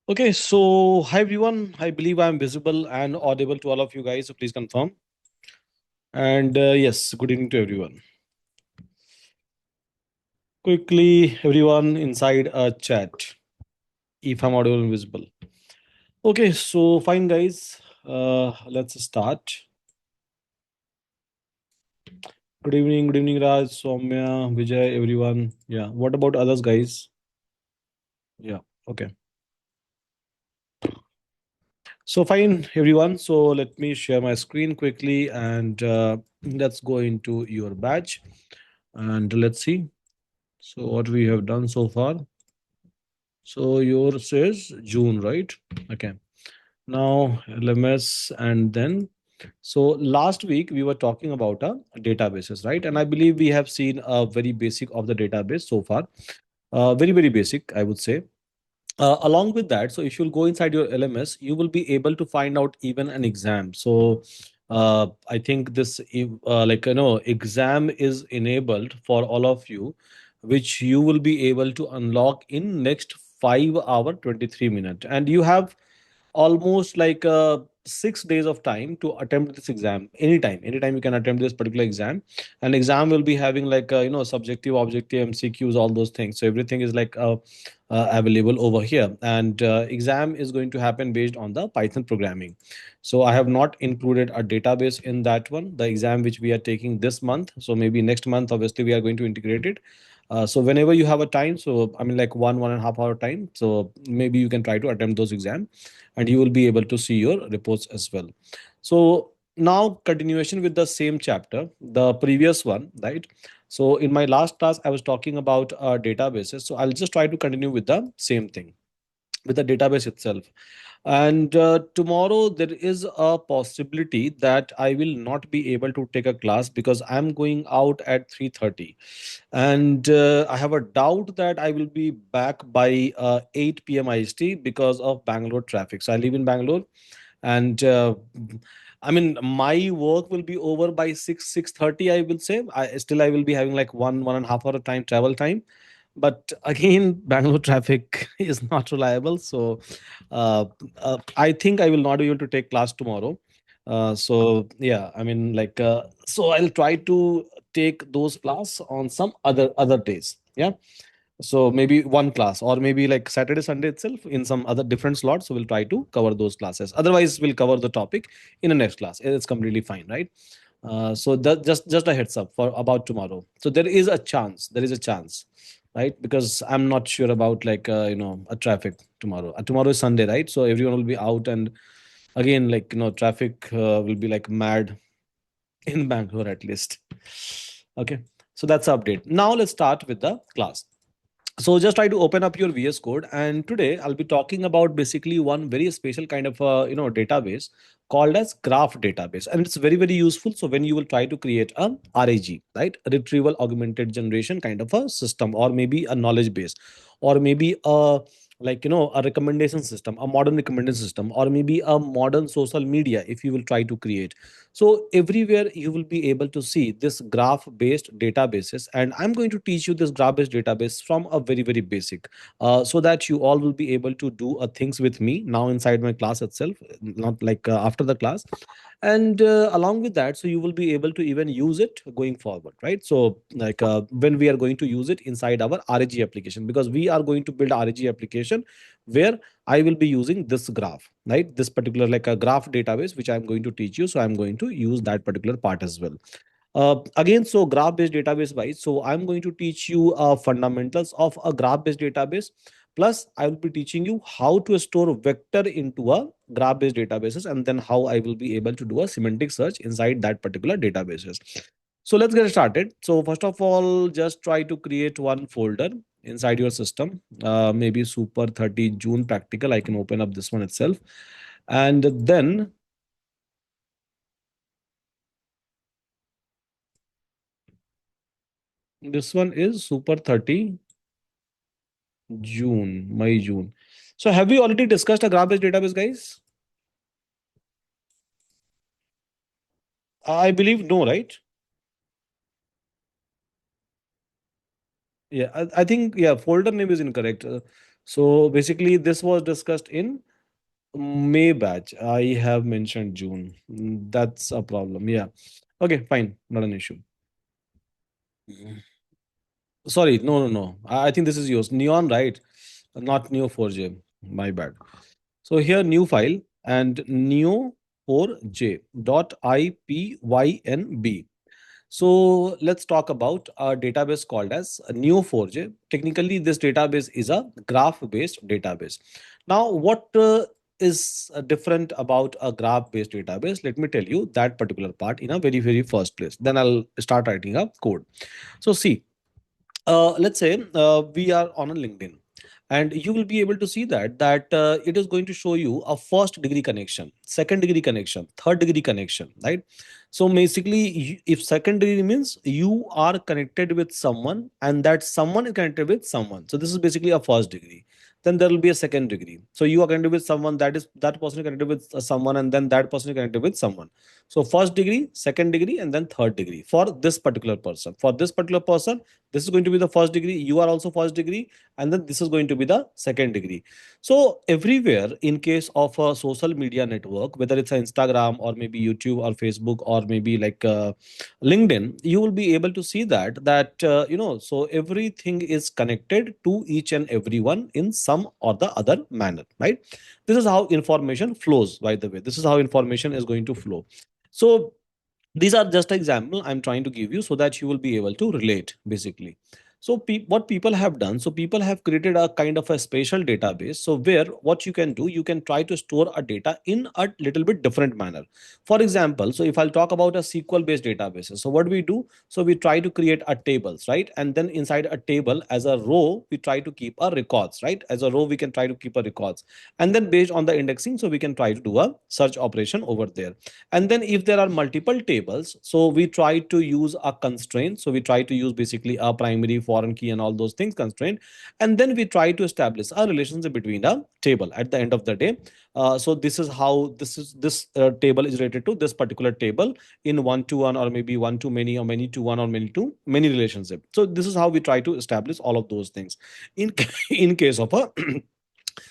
Okay, so hi everyone. I believe I'm visible and audible to all of you guys, so please confirm. And yes, good evening to everyone. Quickly, everyone inside a chat, if I'm audible and visible. Okay, so fine, guys. Let's start. Good evening, Raj, Soumya, Vijay, everyone. Yeah, what about others, guys? Yeah, okay. So fine, everyone. So let me share my screen quickly and let's go into your badge and let's see. So what we have done so far. So yours is June, right? Okay. Now LMS and then so last week we were talking about databases, right? And I believe we have seen a very basic of the database so far. Very basic, I would say. Along with that, so if you'll go inside your LMS, you will be able to find out even an exam. So I think this exam is enabled for all of you, which you will be able to unlock in next 5 hour 23 minute, and you have almost like 6 days of time to attempt this exam. Anytime you can attempt this particular exam. An exam will be having like subjective, objective, MCQs, all those things. So everything is like available over here, and exam is going to happen based on the Python programming. So I have not included a database in that one, the exam which we are taking this month. So maybe next month obviously we are going to integrate it. So whenever you have a time, so I mean like 1.5 hour time, so maybe you can try to attempt those exams and you will be able to see your reports as well. So now continuation with the same chapter, the previous one, right? So in my last class I was talking about databases, so I'll just try to continue with the same thing with the database itself. And tomorrow there is a possibility that I will not be able to take a class because I'm going out at 3:30, and I have a doubt that I will be back by 8 p.m. IST because of Bangalore traffic. So I live in Bangalore, and I mean my work will be over by 6:30. I will say I will be having like 1.5 hour time travel time, but again Bangalore traffic is not reliable. So uh, I think I will not be able to take class tomorrow. So yeah, I mean like so I'll try to take those class on some other days. Yeah, so maybe one class or maybe like Saturday Sunday itself in some other different slots, so we'll try to cover those classes. Otherwise we'll cover the topic in the next class. It's completely fine, right? So that just a heads up for about tomorrow. So there is a chance, right? Because I'm not sure about like a traffic tomorrow. Tomorrow is Sunday, right? So everyone will be out, and again like traffic will be like mad in Bangalore at least. Okay, so that's the update. Now let's start with the class. So just try to open up your VS Code, and today I'll be talking about basically one very special kind of database called as graph database, and it's very useful. So when you will try to create a RAG, right, retrieval augmented generation kind of a system, or maybe a knowledge base, or maybe a a recommendation system, a modern recommendation system, or maybe a modern social media, if you will try to create. So everywhere you will be able to see this graph based databases, and I'm going to teach you this graph based database from a very basic, so that you all will be able to do things with me now inside my class itself, not like after the class. And along with that, so you will be able to even use it going forward, right? So like when we are going to use it inside our RAG application, because we are going to build RAG application where I will be using this graph, right? This particular like a graph database, which I'm going to teach you. So I'm going to use that particular part as well. Again, so graph based database wise, so I'm going to teach you fundamentals of a graph based database. Plus, I will be teaching you how to store vector into a graph based databases, and then how I will be able to do a semantic search inside that particular databases. So let's get started. So first of all, just try to create one folder inside your system. Maybe Super 30 June practical. I can open up this one itself, and then this one is Super 30 June. So have we already discussed a graph-based database, guys? I believe no, right? Yeah, I think yeah, folder name is incorrect. So basically, this was discussed in May batch. I have mentioned June. That's a problem. Yeah. Okay, fine. Not an issue. Mhm. Sorry, no. I think this is yours. Neon, right? Not Neo4j. My bad. So here, new file and Neo4j dot IPYNB. So let's talk about a database called as Neo4j. Technically, this database is a graph-based database. Now, what is different about a graph-based database? Let me tell you that particular part in a very first place. Then I'll start writing a code. So see, let's say we are on a LinkedIn, and you will be able to see that it is going to show you a first degree connection, second degree connection, third degree connection, right? So basically, if second degree means you are connected with someone and that someone is connected with someone, so this is basically a first degree. Then there will be a second degree, so you are connected with someone, that person is connected with someone, and then that person is connected with someone. So first degree, second degree, and then third degree for this particular person. For this particular person, this is going to be the first degree, you are also first degree, and then this is going to be the second degree. So everywhere, in case of a social media network, whether it's Instagram or maybe YouTube or Facebook or maybe like LinkedIn, you will be able to see that so everything is connected to each and everyone in some or the other manner, right? This is how information flows, by the way. This is how information is going to flow. So these are just example I'm trying to give you so that you will be able to relate basically. So what people have done, so people have created a kind of a spatial database, so where what you can do, you can try to store a data in a little bit different manner. For example, so if I'll talk about a SQL based database, so what we do, so we try to create a tables, right? And then inside a table as a row we try to keep a records, right? As a row we can try to keep a records, and then based on the indexing, so we can try to do a search operation over there. And then if there are multiple tables, so we try to use a constraint. So we try to use basically a primary, foreign key, and all those things constraint. And then we try to establish a relationship between a table at the end of the day. So this is how this table is related to this particular table in one to one, or maybe one to many, or many to one, or many to many relationship. So this is how we try to establish all of those things in in case of a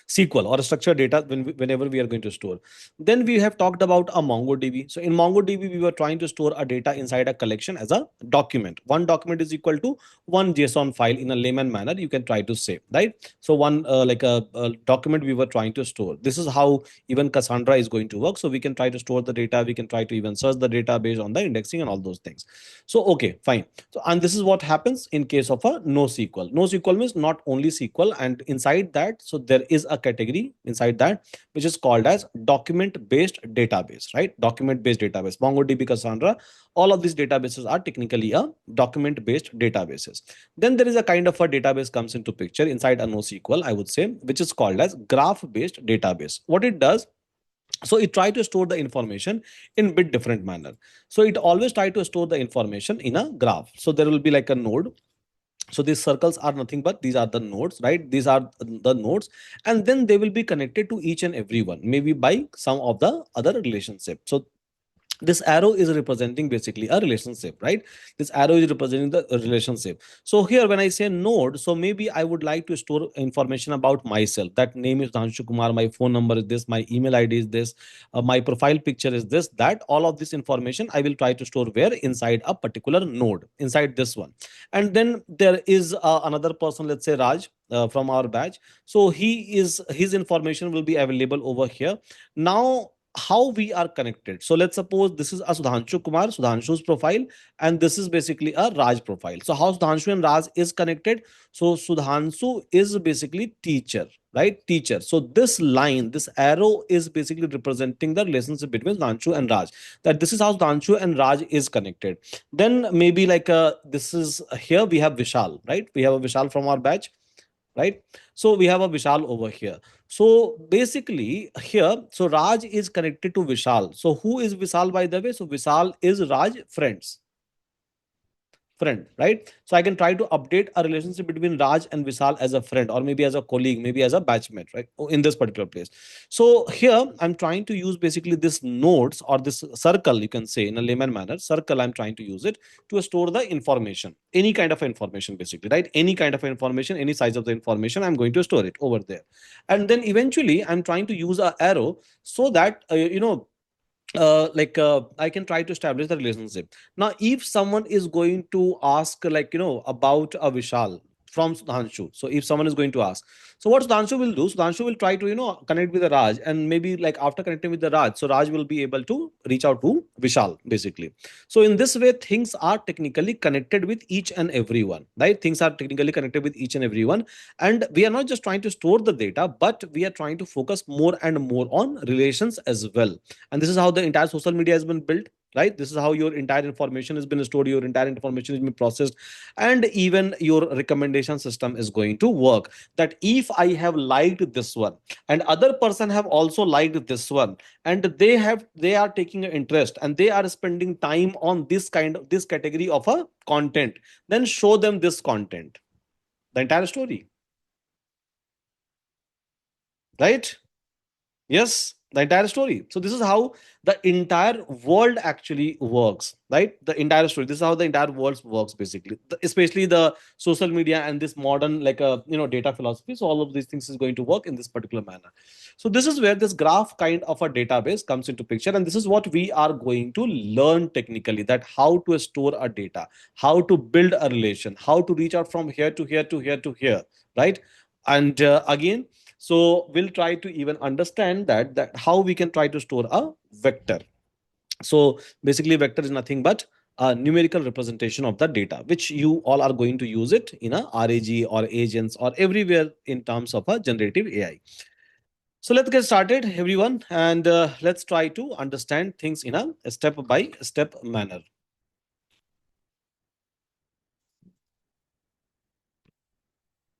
SQL or a structured data whenever we are going to store. Then we have talked about a MongoDB. So in MongoDB, we were trying to store a data inside a collection as a document. One document is equal to one JSON file in a layman manner. You can try to say, right? So one like a document we were trying to store. This is how even Cassandra is going to work. So we can try to store the data. We can try to even search the data based on the indexing and all those things. So okay, fine. So and this is what happens in case of a NoSQL. NoSQL means not only SQL, and inside that, so there is a category inside that which is called as document-based database, right? Document-based database. MongoDB, Cassandra, all of these databases are technically a document-based databases. Then there is a kind of a database comes into picture inside a NoSQL, I would say, which is called as graph-based database. What it does, so it try to store the information in bit different manner. So it always try to store the information in a graph. So there will be like a node. So these circles are nothing but these are the nodes, right? These are the nodes, and then they will be connected to each and every one, maybe by some of the other relationship. So this arrow is representing basically a relationship, right? This arrow is representing the relationship. So here when I say node, so maybe I would like to store information about myself. That name is Dhanshu Kumar, my phone number is this, my email ID is this, my profile picture is this, that all of this information I will try to store where inside a particular node inside this one. And then there is another person, let's say Raj, from our batch. So his information will be available over here. Now how we are connected. So let's suppose this is a Sudhanshu Kumar, Sudhanshu's profile, and this is basically a Raj profile. So how Sudhanshu and Raj is connected? So Sudhanshu is basically teacher, right? Teacher. So this line, this arrow is basically representing the relationship between Sudhanshu and Raj. That this is how Sudhanshu and Raj is connected. Then maybe like this is here we have Vishal, right? We have a Vishal from our batch, right? So we have a Vishal over here. So basically here, so Raj is connected to Vishal. So who is Vishal, by the way? So Vishal is Raj friends. friend, right? So I can try to update a relationship between Raj and Vishal as a friend, or maybe as a colleague, maybe as a batchmate, right? In this particular place. So here I'm trying to use basically this nodes or this circle, you can say in a layman manner, circle. I'm trying to use it to store the information, any kind of information, basically, right? Any kind of information, any size of the information, I'm going to store it over there. And then eventually I'm trying to use a arrow so that, I can try to establish the relationship. Now, if someone is going to ask, about a Vishal from Sudhanshu, so if someone is going to ask, so what Sudhanshu will do, Sudhanshu will try to, connect with the Raj, and maybe like after connecting with the Raj, so Raj will be able to reach out to Vishal, basically. So in this way, things are technically connected with each and everyone, right? Things are technically connected with each and everyone, and we are not just trying to store the data, but we are trying to focus more and more on relations as well. And this is how the entire social media has been built, right? This is how your entire information has been stored, your entire information has been processed, and even your recommendation system is going to work. That if I have liked this one and other person have also liked this one, and they are taking an interest and they are spending time on this category of a content, then show them this content, the entire story, right? Yes, the entire story. So this is how the entire world actually works, right? The entire story. This is how the entire world works, basically. Especially the social media and this modern, data philosophy. So all of these things is going to work in this particular manner. So this is where this graph kind of a database comes into picture, and this is what we are going to learn technically, that how to store a data, how to build a relation, how to reach out from here to here to here to here, right? And again, so we'll try to even understand that how we can try to store a vector. So basically, vector is nothing but a numerical representation of the data, which you all are going to use it in a RAG or agents or everywhere in terms of a generative AI. So let's get started, everyone, and let's try to understand things in a step by step manner.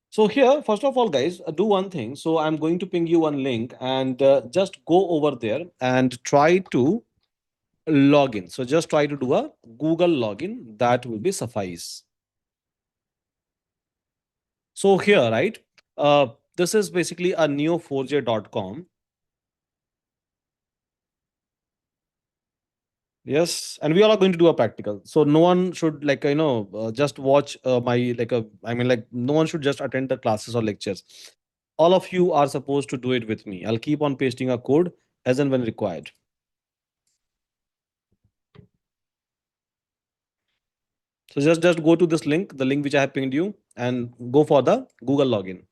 So here, first of all, guys, do one thing. So I'm going to ping you one link, and just go over there and try to login. So just try to do a Google login. That will be suffice. So here, right? This is basically a neo4j.com. Yes, and we all are going to do a practical. So no one should just watch no one should just attend the classes or lectures. All of you are supposed to do it with me. I'll keep on pasting a code as and when required. So just go to this link, the link which I have pinged you, and go for the Google login.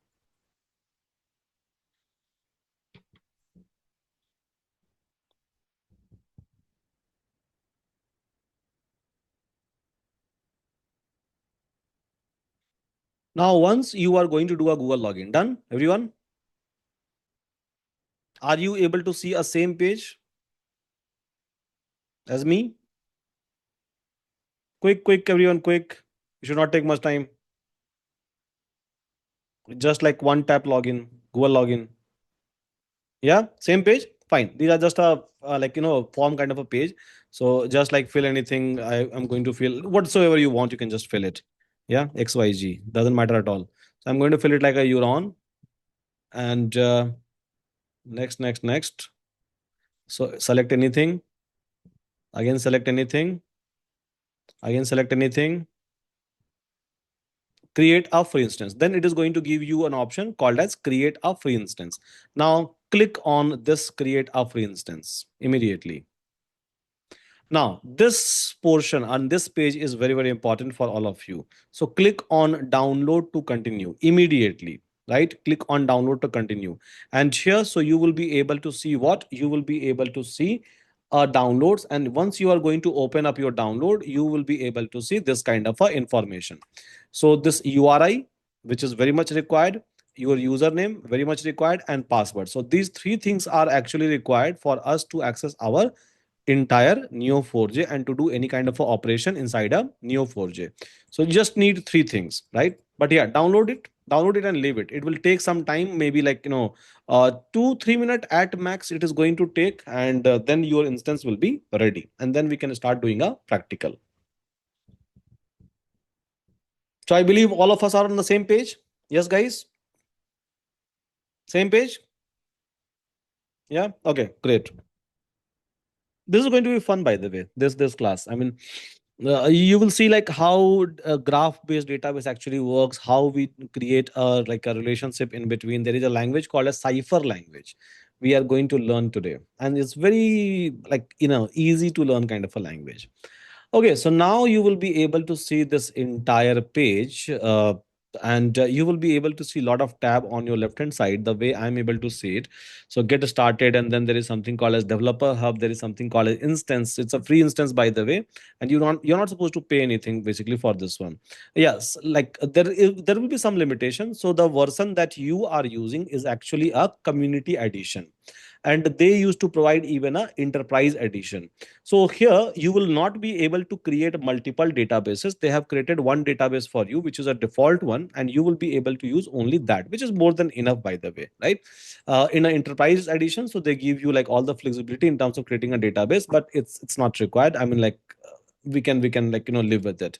Now, once you are going to do a Google login, done, everyone? Are you able to see a same page as me? Quick, quick, everyone, quick. You should not take much time. Just like one tap login, Google login. Yeah, same page. Fine. These are just a form kind of a page. So just like fill anything, I'm going to fill whatsoever you want. You can just fill it. Yeah, XYG doesn't matter at all. So I'm going to fill it like a Euron, and next, next, next. So select anything. Again, select anything. Again, select anything. Create a free instance. Then it is going to give you an option called as create a free instance. Now click on this create a free instance immediately. Now, this portion on this page is very, very important for all of you. So click on download to continue immediately, right? Click on download to continue. And here, so you will be able to see what? You will be able to see downloads. And once you are going to open up your download, you will be able to see this kind of information. So this URI, which is very much required, your username, very much required, and password. So these three things are actually required for us to access our entire Neo4j and to do any kind of a operation inside a Neo4j. So you just need three things, right? But yeah, download it and leave it. It will take some time, maybe 2-3 minutes at max it is going to take, and then your instance will be ready, and then we can start doing a practical. So I believe all of us are on the same page. Yes, guys, same page. Yeah. Okay. Great. This is going to be fun, by the way. This class. I mean, you will see like how a graph based database actually works, how we create a like a relationship in between. There is a language called a cipher language we are going to learn today, and it's very like easy to learn kind of a language. Okay, so now you will be able to see this entire page, and you will be able to see a lot of tab on your left hand side, the way I'm able to see it. So get started, and then there is something called as developer hub. There is something called as instance. It's a free instance, by the way, and you're not supposed to pay anything basically for this one. Yes, like there will be some limitation. So the version that you are using is actually a community edition, and they used to provide even a enterprise edition. So here you will not be able to create multiple databases. They have created one database for you, which is a default one, and you will be able to use only that, which is more than enough, by the way, right? In an enterprise edition, so they give you like all the flexibility in terms of creating a database, but it's not required. I mean, like we can like live with it.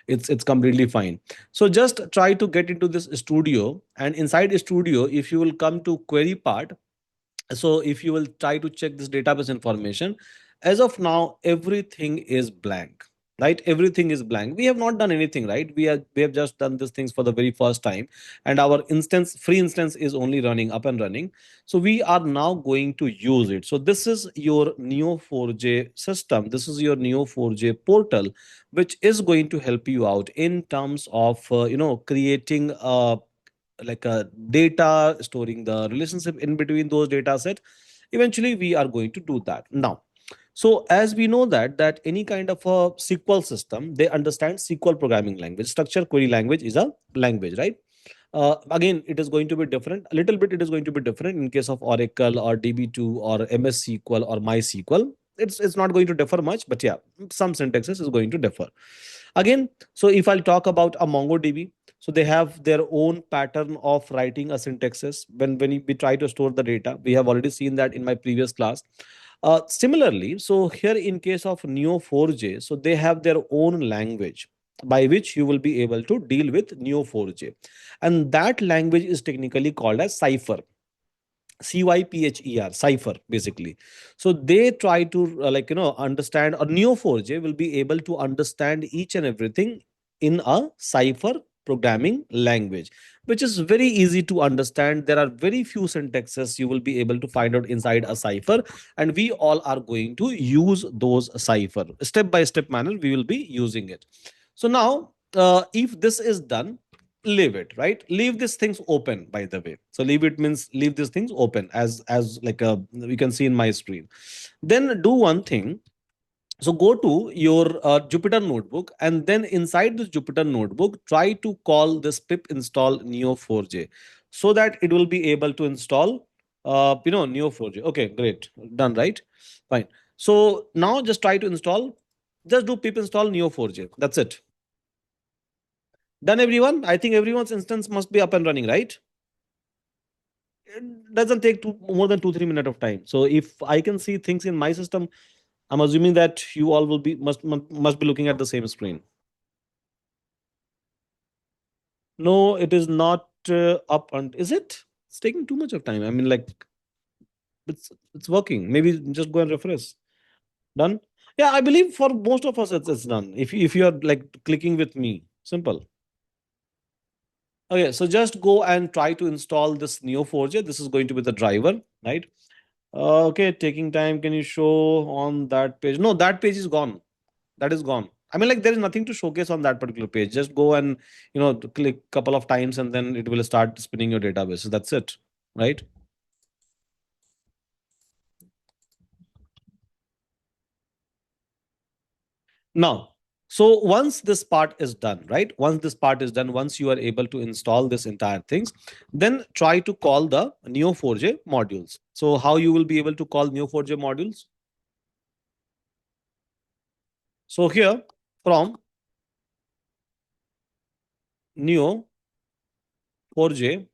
It's completely fine. So just try to get into this studio, and inside studio, if you will come to query part, so if you will try to check this database information, as of now everything is blank, right? Everything is blank. We have not done anything, right? We have just done these things for the very first time, and our instance, free instance, is only running up and running. So we are now going to use it. So this is your Neo4j system, this is your Neo4j portal, which is going to help you out in terms of creating like a data, storing the relationship in between those data set. Eventually we are going to do that now. So as we know that any kind of a SQL system, they understand SQL programming language. Structure query language is a language, right? Again, it is going to be different a little bit. It is going to be different in case of Oracle or DB2 or MS SQL or MySQL. It's not going to differ much, but yeah, some syntaxes is going to differ. Again, so if I'll talk about a MongoDB, so they have their own pattern of writing a syntaxes when we try to store the data. We have already seen that in my previous class. Similarly, so here in case of Neo4j, so they have their own language by which you will be able to deal with Neo4j, and that language is technically called as Cipher. CYPHER, cipher, basically. So they try to understand, or Neo4j will be able to understand each and everything in a cipher programming language, which is very easy to understand. There are very few syntaxes you will be able to find out inside a cipher, and we all are going to use those cipher step by step manner. We will be using it. So now, if this is done, leave it, right? Leave these things open, by the way. So leave it means leave these things open, as like a we can see in my screen. Then do one thing. So go to your Jupyter notebook, and then inside this Jupyter notebook, try to call this pip install Neo4j, so that it will be able to install Neo4j. Okay, great, done, right? Fine. So now just try to install, just do pip install Neo4j, that's it. Done, everyone? I think everyone's instance must be up and running, right? It doesn't take more than 2 3 minutes of time. So if I can see things in my system, I'm assuming that you all will be must be looking at the same screen. No, it is not up. And is it? It's taking too much of time. I mean, like it's working. Maybe just go and refresh. Done. Yeah, I believe for most of us it's done. If you are like clicking with me, simple. Okay, so just go and try to install this Neo4j. This is going to be the driver, right? Okay, taking time. Can you show on that page? No, that page is gone. That is gone. I mean, like there is nothing to showcase on that particular page. Just go and click couple of times, and then it will start spinning your database. So that's it, right? Now, so once this part is done, right? Once this part is done, once you are able to install this entire things, then try to call the Neo4j modules. So how you will be able to call Neo4j modules? So here from Neo4j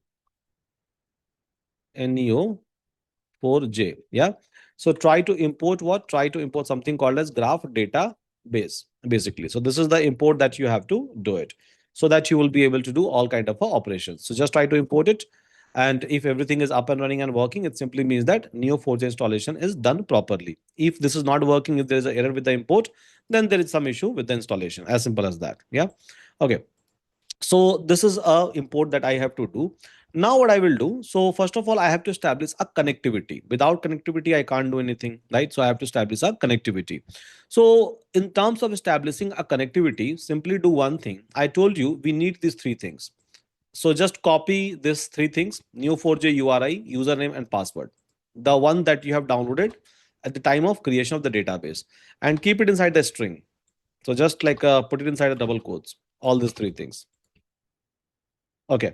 and Neo4j. Yeah. So try to import what? Try to import something called as graph database, basically. So this is the import that you have to do it. so that you will be able to do all kind of operations. So just try to import it. And if everything is up and running and working, it simply means that Neo4j installation is done properly. If this is not working, if there is an error with the import, then there is some issue with the installation. As simple as that. Yeah. Okay. So this is a import that I have to do. Now what I will do, so first of all, I have to establish a connectivity. Without connectivity, I can't do anything, right? So I have to establish a connectivity. So in terms of establishing a connectivity, simply do one thing. I told you we need these three things. So just copy these three things: Neo4j URI, username, and password. The one that you have downloaded at the time of creation of the database, and keep it inside the string. So just like put it inside the double quotes, all these three things. Okay.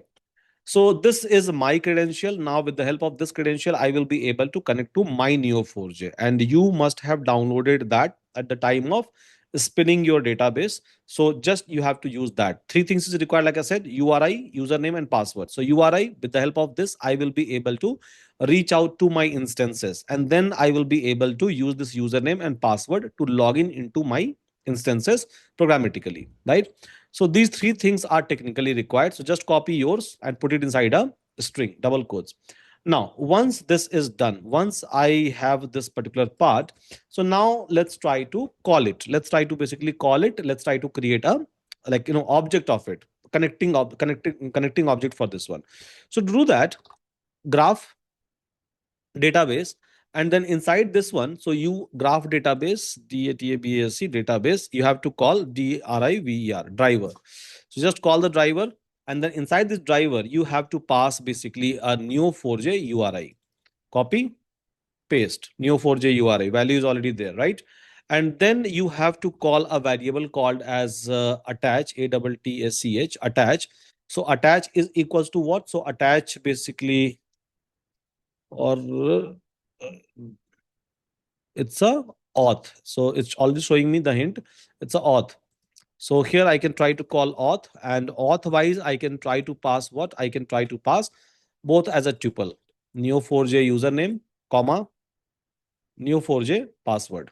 So this is my credential. Now with the help of this credential, I will be able to connect to my Neo4j. And you must have downloaded that at the time of spinning your database. So just you have to use that. Three things is required, like I said: URI, username, and password. So URI, with the help of this, I will be able to reach out to my instances. And then I will be able to use this username and password to log in into my instances programmatically, right? So these three things are technically required. So just copy yours and put it inside a string, double quotes. Now, once this is done, once I have this particular part, so now let's try to call it. Let's try to basically call it. Let's try to create a object of it, connecting object for this one. So to do that, graph database, and then inside this one, so you graph database, database database, you have to call driver driver. So just call the driver, and then inside this driver you have to pass basically a Neo4j URI. Copy, paste Neo4j URI, value is already there, right? And then you have to call a variable called as attach, attach, attach. So attach is equals to what? So attach basically, or it's a auth. So it's already showing me the hint. It's a auth. So here I can try to call auth, and auth wise I can try to pass what? I can try to pass both as a tuple. Neo4j username, comma, Neo4j password.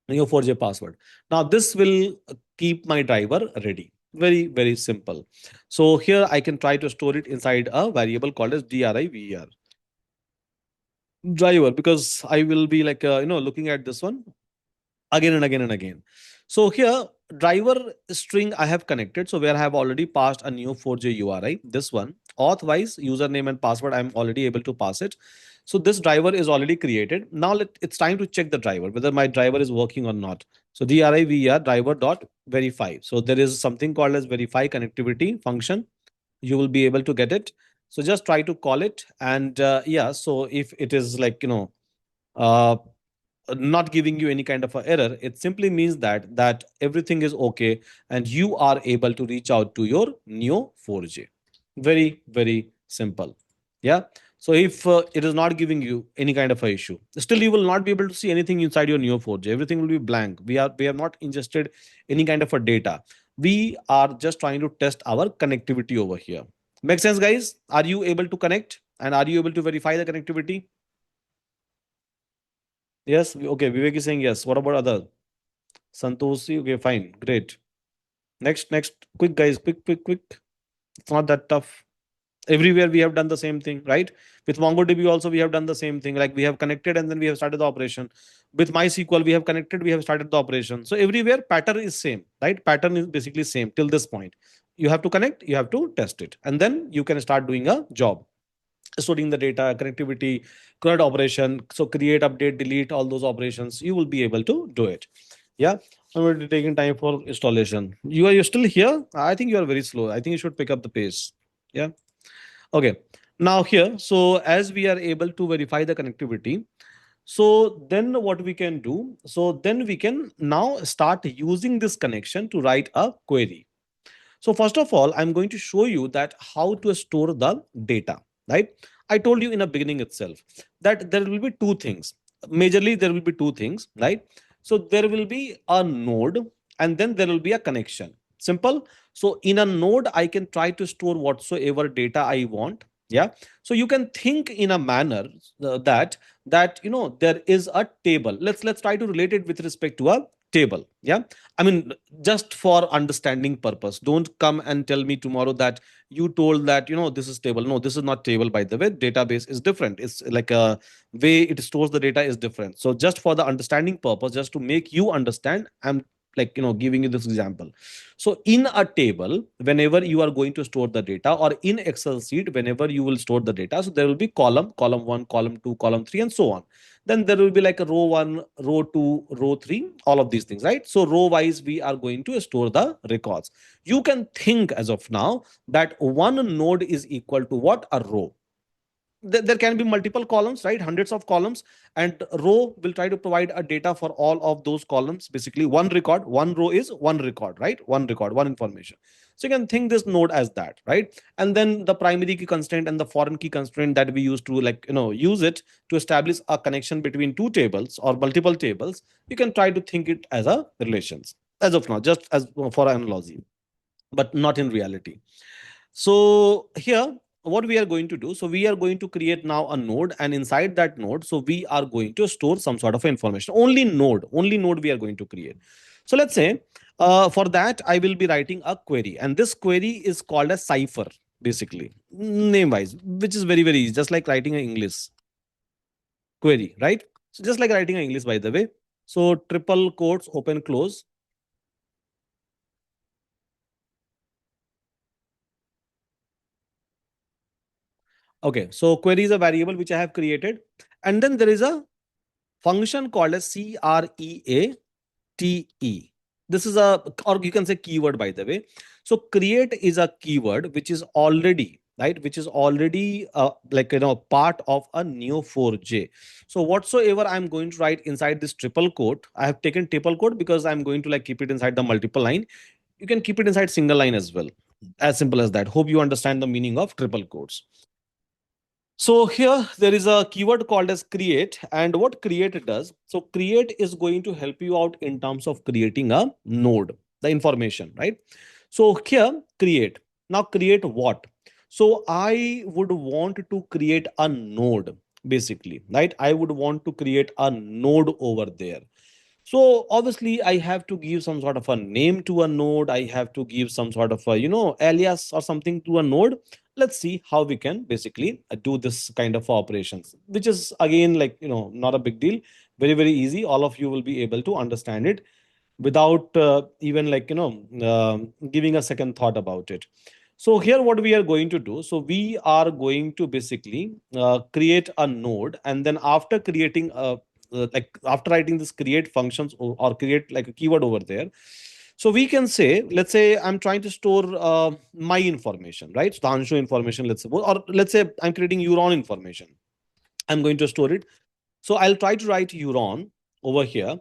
Neo4j password. Now this will keep my driver ready. Very, very simple. So here I can try to store it inside a variable called as driver driver, because I will be like looking at this one again and again and again. So here, driver string I have connected. So where I have already passed a Neo4j URI, this one, auth wise, username and password, I'm already able to pass it. So this driver is already created. Now it's time to check the driver, whether my driver is working or not. So driver driver dot verify. So there is something called as verify connectivity function. You will be able to get it. So just try to call it. And yeah, so if it is like, uh, not giving you any kind of a error, it simply means that everything is okay and you are able to reach out to your Neo4j. Very, very simple. Yeah. So if it is not giving you any kind of a issue, still you will not be able to see anything inside your Neo4j. Everything will be blank. We have not ingested any kind of a data. We are just trying to test our connectivity over here. Make sense, guys? Are you able to connect, and are you able to verify the connectivity? Yes. Okay. Vivek is saying yes. What about other? Santoshi. Okay, fine. Great. Next. Quick, guys. Quick. It's not that tough. Everywhere we have done the same thing, right? With MongoDB also we have done the same thing. Like we have connected and then we have started the operation. With MySQL we have connected, we have started the operation. So everywhere pattern is same, right? Pattern is basically same till this point. You have to connect, you have to test it, and then you can start doing a job, storing the data, connectivity, CRUD operation. So create, update, delete, all those operations, you will be able to do it. Yeah. I'm already taking time for installation. You're still here? I think you are very slow. I think you should pick up the pace. Yeah. Okay. Now here, so as we are able to verify the connectivity, so then what we can do? So then we can now start using this connection to write a query. So first of all, I'm going to show you that how to store the data, right? I told you in the beginning itself that there will be two things. Majorly, there will be two things, right? So there will be a node and then there will be a connection. Simple. So in a node, I can try to store whatsoever data I want. Yeah. So you can think in a manner that there is a table. Let's try to relate it with respect to a table. Yeah, I mean, just for understanding purpose, don't come and tell me tomorrow that you told that this is table. No, this is not table, by the way. Database is different. It's like a way it stores the data is different. So just for the understanding purpose, just to make you understand, I'm like giving you this example. So in a table, whenever you are going to store the data, or in Excel sheet, whenever you will store the data, so there will be column 1, column 2, column 3, and so on. Then there will be like a row 1, row 2, row 3, all of these things, right? So row wise we are going to store the records. You can think as of now that one node is equal to what? A row. There can be multiple columns, right? Hundreds of columns, and row will try to provide a data for all of those columns. Basically one record, one row is one record, right? One record, one information. So you can think this node as that, right? And then the primary key constraint and the foreign key constraint that we use to use it to establish a connection between two tables or multiple tables. You can try to think it as a relations as of now, just as for analogy, but not in reality. So here, what we are going to do, so we are going to create now a node, and inside that node, so we are going to store some sort of information. Only node we are going to create. So let's say for that, I will be writing a query, and this query is called a cipher, basically, name wise, which is very, very easy, just like writing an English query, right? So just like writing an English, by the way. So triple quotes, open, close. Okay, so query is a variable which I have created, and then there is a function called as create. This is a, or you can say keyword, by the way. So create is a keyword which is already, right, which is already part of a Neo4j. So whatsoever I'm going to write inside this triple quote, I have taken triple quote because I'm going to like keep it inside the multiple line. You can keep it inside single line as well. As simple as that. Hope you understand the meaning of triple quotes. So here there is a keyword called as create, and what create does. So create is going to help you out in terms of creating a node, the information, right? So here create. Now create what? So I would want to create a node, basically, right? I would want to create a node over there. So obviously I have to give some sort of a name to a node. I have to give some sort of a, alias or something to a node. Let's see how we can basically do this kind of operations, which is again like, not a big deal. Very, very easy. All of you will be able to understand it without even giving a second thought about it. So here what we are going to do, so we are going to basically create a node, and then after creating a after writing this create functions, or create like a keyword over there, so we can say, let's say I'm trying to store my information, right? So the Anshu information, let's suppose, or let's say I'm creating Euron information. I'm going to store it. So I'll try to write Euron over here,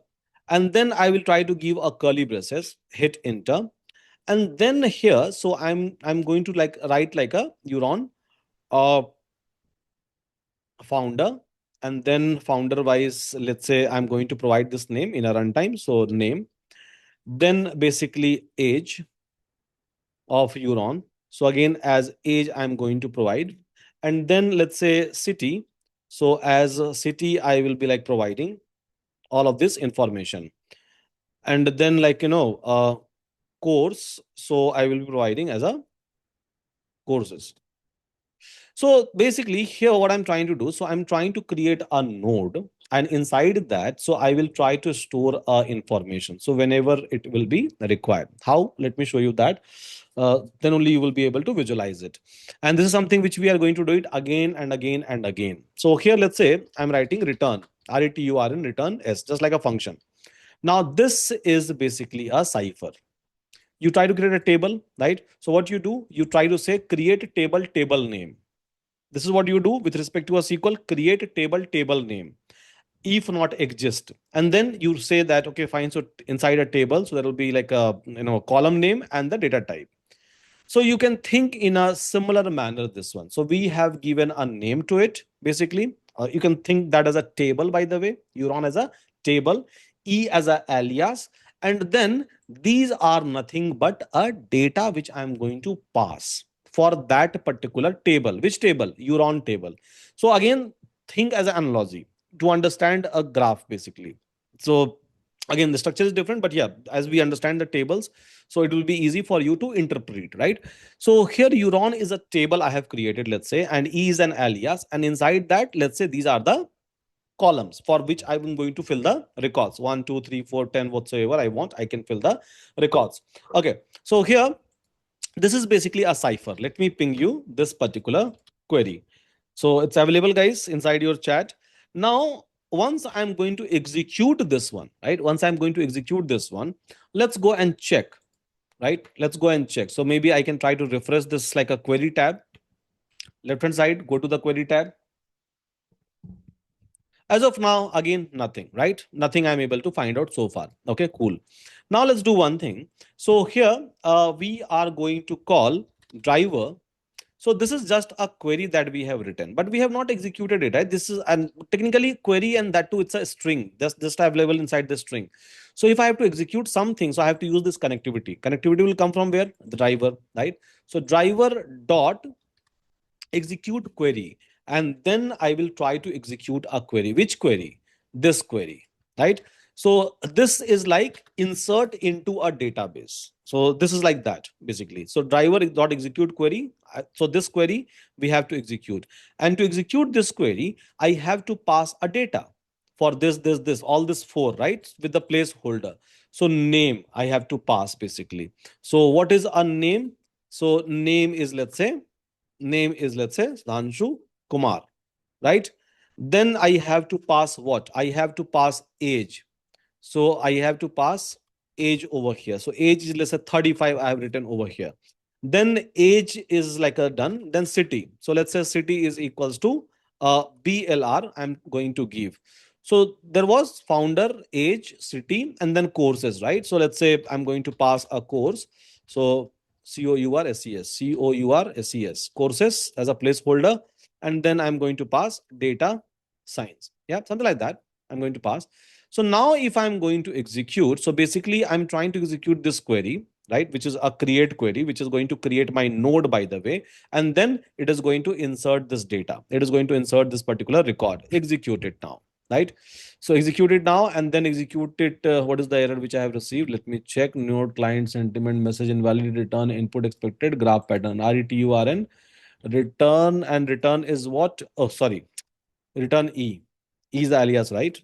and then I will try to give a curly braces, hit enter, and then here, so I'm going to like write like a Euron uh, founder, and then founder wise, let's say I'm going to provide this name in a runtime. So name, then basically age of Euron. So again, as age, I'm going to provide, and then let's say city. So as a city, I will be like providing all of this information, and then course. So I will be providing as a courses. So basically here what I'm trying to do, so I'm trying to create a node, and inside that, so I will try to store information. So whenever it will be required. How? Let me show you that. Then only you will be able to visualize it. And this is something which we are going to do it again and again and again. So here, let's say I'm writing return, return, return s, just like a function. Now this is basically a cipher. You try to create a table, right? So what you do, you try to say create table name. This is what you do with respect to a SQL: create table name, if not exist. And then you say that, okay, fine. So inside a table, so there will be like a, column name and the data type. So you can think in a similar manner this one. So we have given a name to it, basically. You can think that as a table, by the way. Euron as a table, E as a alias, and then these are nothing but a data which I'm going to pass for that particular table. Which table? Euron table. So again, think as an analogy to understand a graph, basically. So Again, the structure is different, but yeah, as we understand the tables, so it will be easy for you to interpret, right? So here Euron is a table I have created, let's say, and E is an alias, and inside that, let's say these are the columns for which I'm going to fill the records. 1, 2, 3, 4, 10, whatsoever I want, I can fill the records. Okay, so here this is basically a cipher. Let me ping you this particular query. So it's available, guys, inside your chat. Now, once I'm going to execute this one, right? Once I'm going to execute this one, let's go and check, right? Let's go and check. So maybe I can try to refresh this like a query tab. Left hand side, go to the query tab. As of now, again, nothing, right? Nothing I'm able to find out so far. Okay, cool. Now let's do one thing. So here we are going to call driver. So this is just a query that we have written, but we have not executed it, right? This is and technically query, and that too, it's a string. Just available inside the string. So if I have to execute something, so I have to use this connectivity. Connectivity will come from where? The driver, right? So driver dot execute query, and then I will try to execute a query. Which query? This query, right? So this is like insert into a database. So this is like that basically. So driver dot execute query. So this query we have to execute, and to execute this query I have to pass a data for this all this four, right, with the placeholder. So name I have to pass basically. So what is a name? So name is, let's say, Dhanshu Kumar, right? Then I have to pass what? I have to pass age. So I have to pass age over here. So age is, let's say, 35. I have written over here. Then age is like a done. Then city. So let's say city is equals to BLR. I'm going to give. So there was founder, age, city, and then courses, right? So let's say I'm going to pass a course. So courses courses as a placeholder, and then I'm going to pass data science. Yeah, something like that. I'm going to pass. So now if I'm going to execute, so basically I'm trying to execute this query, right, which is a create query, which is going to create my node, by the way, and then it is going to insert this data. It is going to insert this particular record. Execute it now, right? So execute it now, and then execute it. What is the error which I have received? Let me check. Node client sentiment message invalid, return input expected, graph pattern, RETURN, return, and return is what? Oh, sorry, return E. E is the alias, right?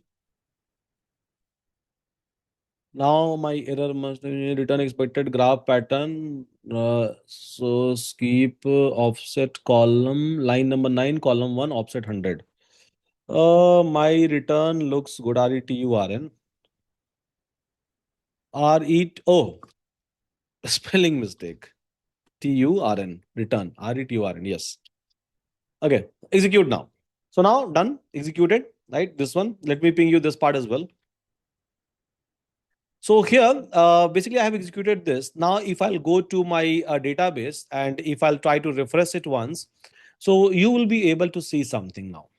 Now my error must return expected graph pattern. So skip offset column line number 9, column 1, offset 100. My return looks good. RETURN. Oh, spelling mistake. TURN. Return. RETURN. Yes. Okay. Execute now. So now done. Executed. Right. This one. Let me ping you this part as well. So here, basically, I have executed this. Now, if I'll go to my database and if I'll try to refresh it once, so you will be able to see something now.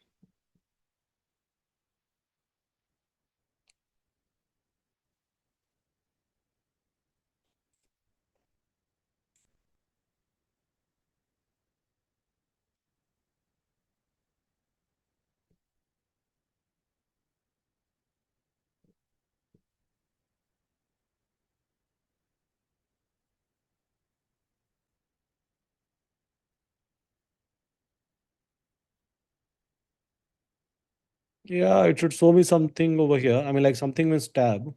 Yeah, it should show me something over here. I mean, like something means tab.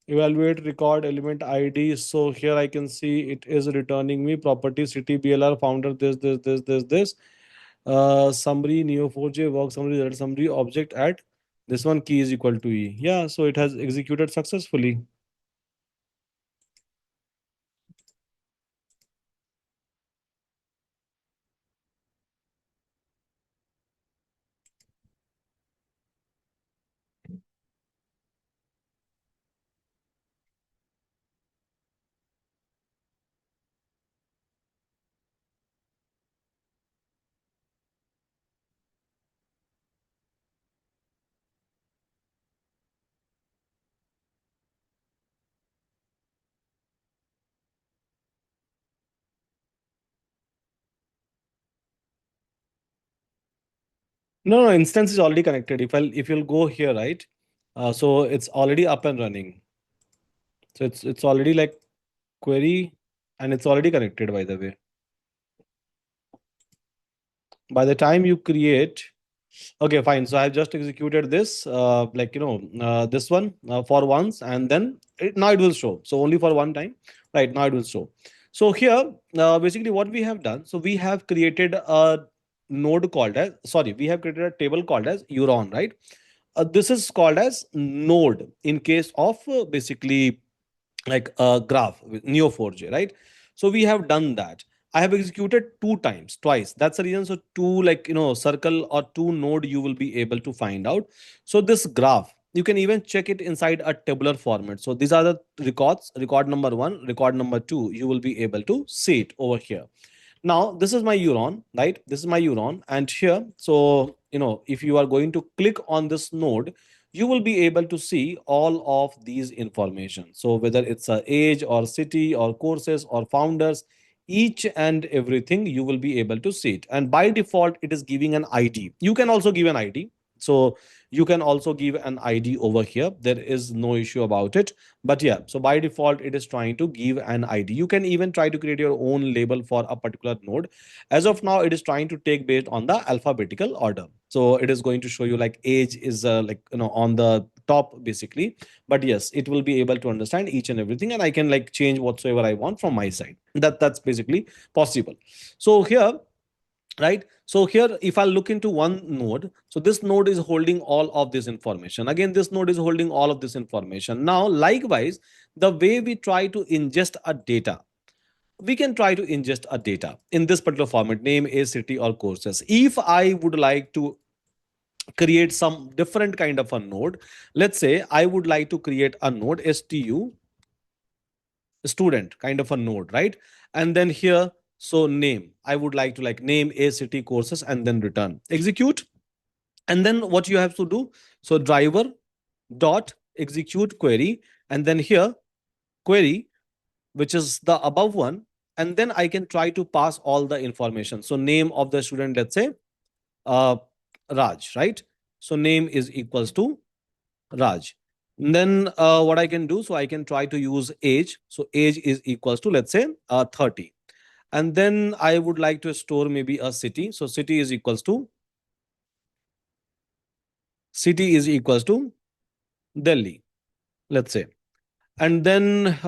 Evaluate record element ID. So here I can see it is returning me property city BLR founder this. Summary Neo4j work summary result summary object at this one key is equal to E. Yeah, so it has executed successfully. No, no, instance is already connected. If you'll go here, right? So it's already up and running. So it's already like query, and it's already connected, by the way. By the time you create, okay, fine. So I've just executed this, this one for once, and then now it will show. So only for one time, right? Now it will show. So here, basically, what we have done, so we have created a node called as, sorry, we have created a table called as Euron, right? This is called as node in case of basically like a graph with Neo4j, right? So we have done that. I have executed two times, twice. That's the reason. So two, like, circle or two node you will be able to find out. So this graph, you can even check it inside a tabular format. So these are the records, record number one, record number two. You will be able to see it over here. Now, this is my Euron, right? This is my Euron. And here, so, if you are going to click on this node, you will be able to see all of these information. So whether it's a age or city or courses or founders, each and everything you will be able to see it. And by default, it is giving an ID. You can also give an ID. So you can also give an ID over here. There is no issue about it. But yeah, so by default, it is trying to give an ID. You can even try to create your own label for a particular node. As of now, it is trying to take based on the alphabetical order. So it is going to show you like age is on the top basically. But yes, it will be able to understand each and everything, and I can like change whatsoever I want from my side. That's basically possible. So here, right, so here if I look into one node, so this node is holding all of this information. Again, this node is holding all of this information. Now likewise, the way we try to ingest a data, we can try to ingest a data in this particular format, name, age, city, or courses. If I would like to create some different kind of a node, let's say I would like to create a node stu student kind of a node, right? And then here, so name, I would like to like name, a city, courses, and then return, execute. And then what you have to do, so driver dot execute query, and then here query, which is the above one, and then I can try to pass all the information. So name of the student, let's say uh, Raj, right? So name is equals to Raj. And then what I can do, so I can try to use age. So age is equals to, let's say, 30. And then I would like to store maybe a city. So city is equals to Delhi, let's say. And then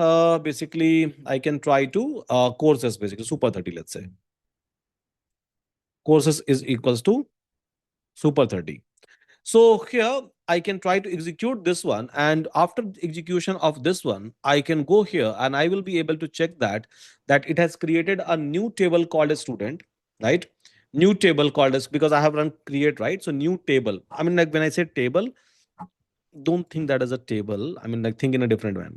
basically I can try to courses, basically super 30, let's say. Courses is equals to super 30. So here I can try to execute this one. And after execution of this one, I can go here and I will be able to check that it has created a new table called a student, right? New table called as, because I have run create, right? So new table. I mean, like when I say table, don't think that as a table. I mean, like think in a different way.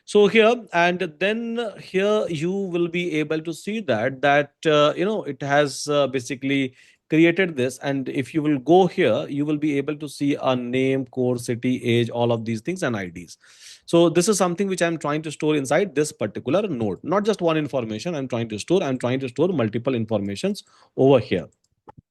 So here, and then here you will be able to see that it has basically created this. And if you will go here, you will be able to see a name, core, city, age, all of these things, and IDs. So this is something which I'm trying to store inside this particular node. Not just one information I'm trying to store multiple informations over here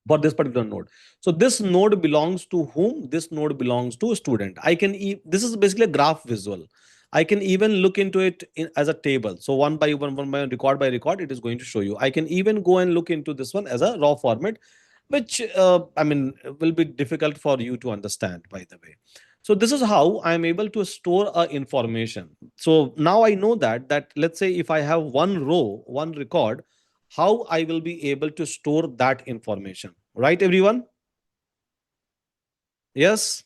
for this particular node. So this node belongs to whom? This node belongs to a student. This is basically a graph visual. I can even look into it as a table. So one by record by record, it is going to show you. I can even go and look into this one as a raw format, which I mean will be difficult for you to understand, by the way. So this is how I am able to store information. So now I know that let's say if I have one row, one record, how I will be able to store that information. Right, everyone? Yes.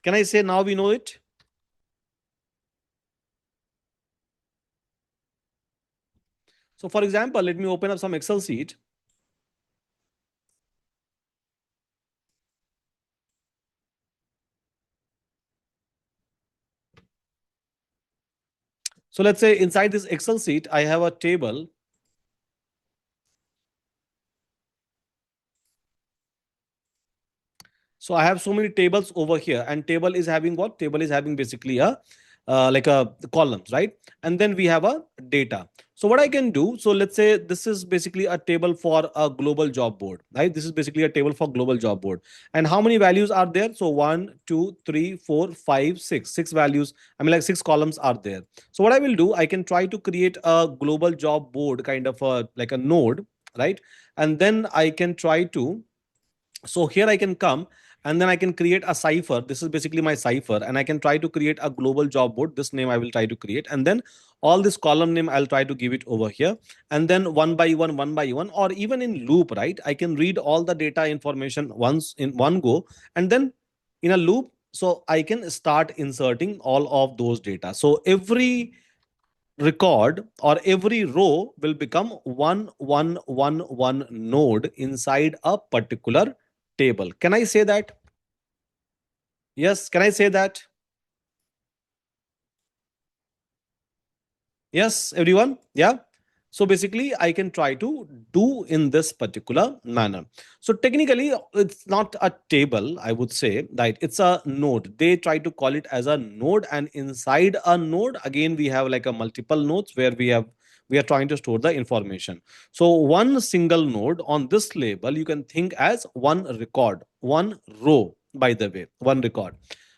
Can I say now we know it? So, for example, let me open up some Excel sheet. So, let's say inside this Excel sheet, I have a table. So, I have so many tables over here, and table is having what? Table is having basically a like a columns, right? And then we have a data. So what I can do, so let's say this is basically a table for a global job board, right? This is basically a table for global job board. And how many values are there? So one, two, three, four, five, six. Six values. I mean, like six columns are there. So what I will do, I can try to create a global job board kind of a like a node, right? And then I can try to, so here I can come and then I can create a cipher. This is basically my cipher, and I can try to create a global job board. This name I will try to create, and then all this column name I'll try to give it over here, and then one by one, or even in loop, right? I can read all the data information once in one go, and then in a loop, so I can start inserting all of those data. So every record or every row will become one node inside a particular table. Can I say that? Yes, can I say that? Yes, everyone? Yeah. So basically, I can try to do in this particular manner. So technically, it's not a table, I would say, right? It's a node. They try to call it as a node, and inside a node, again, we have like a multiple nodes where we are trying to store the information. So one single node on this label, you can think as one record, one row, by the way, one record.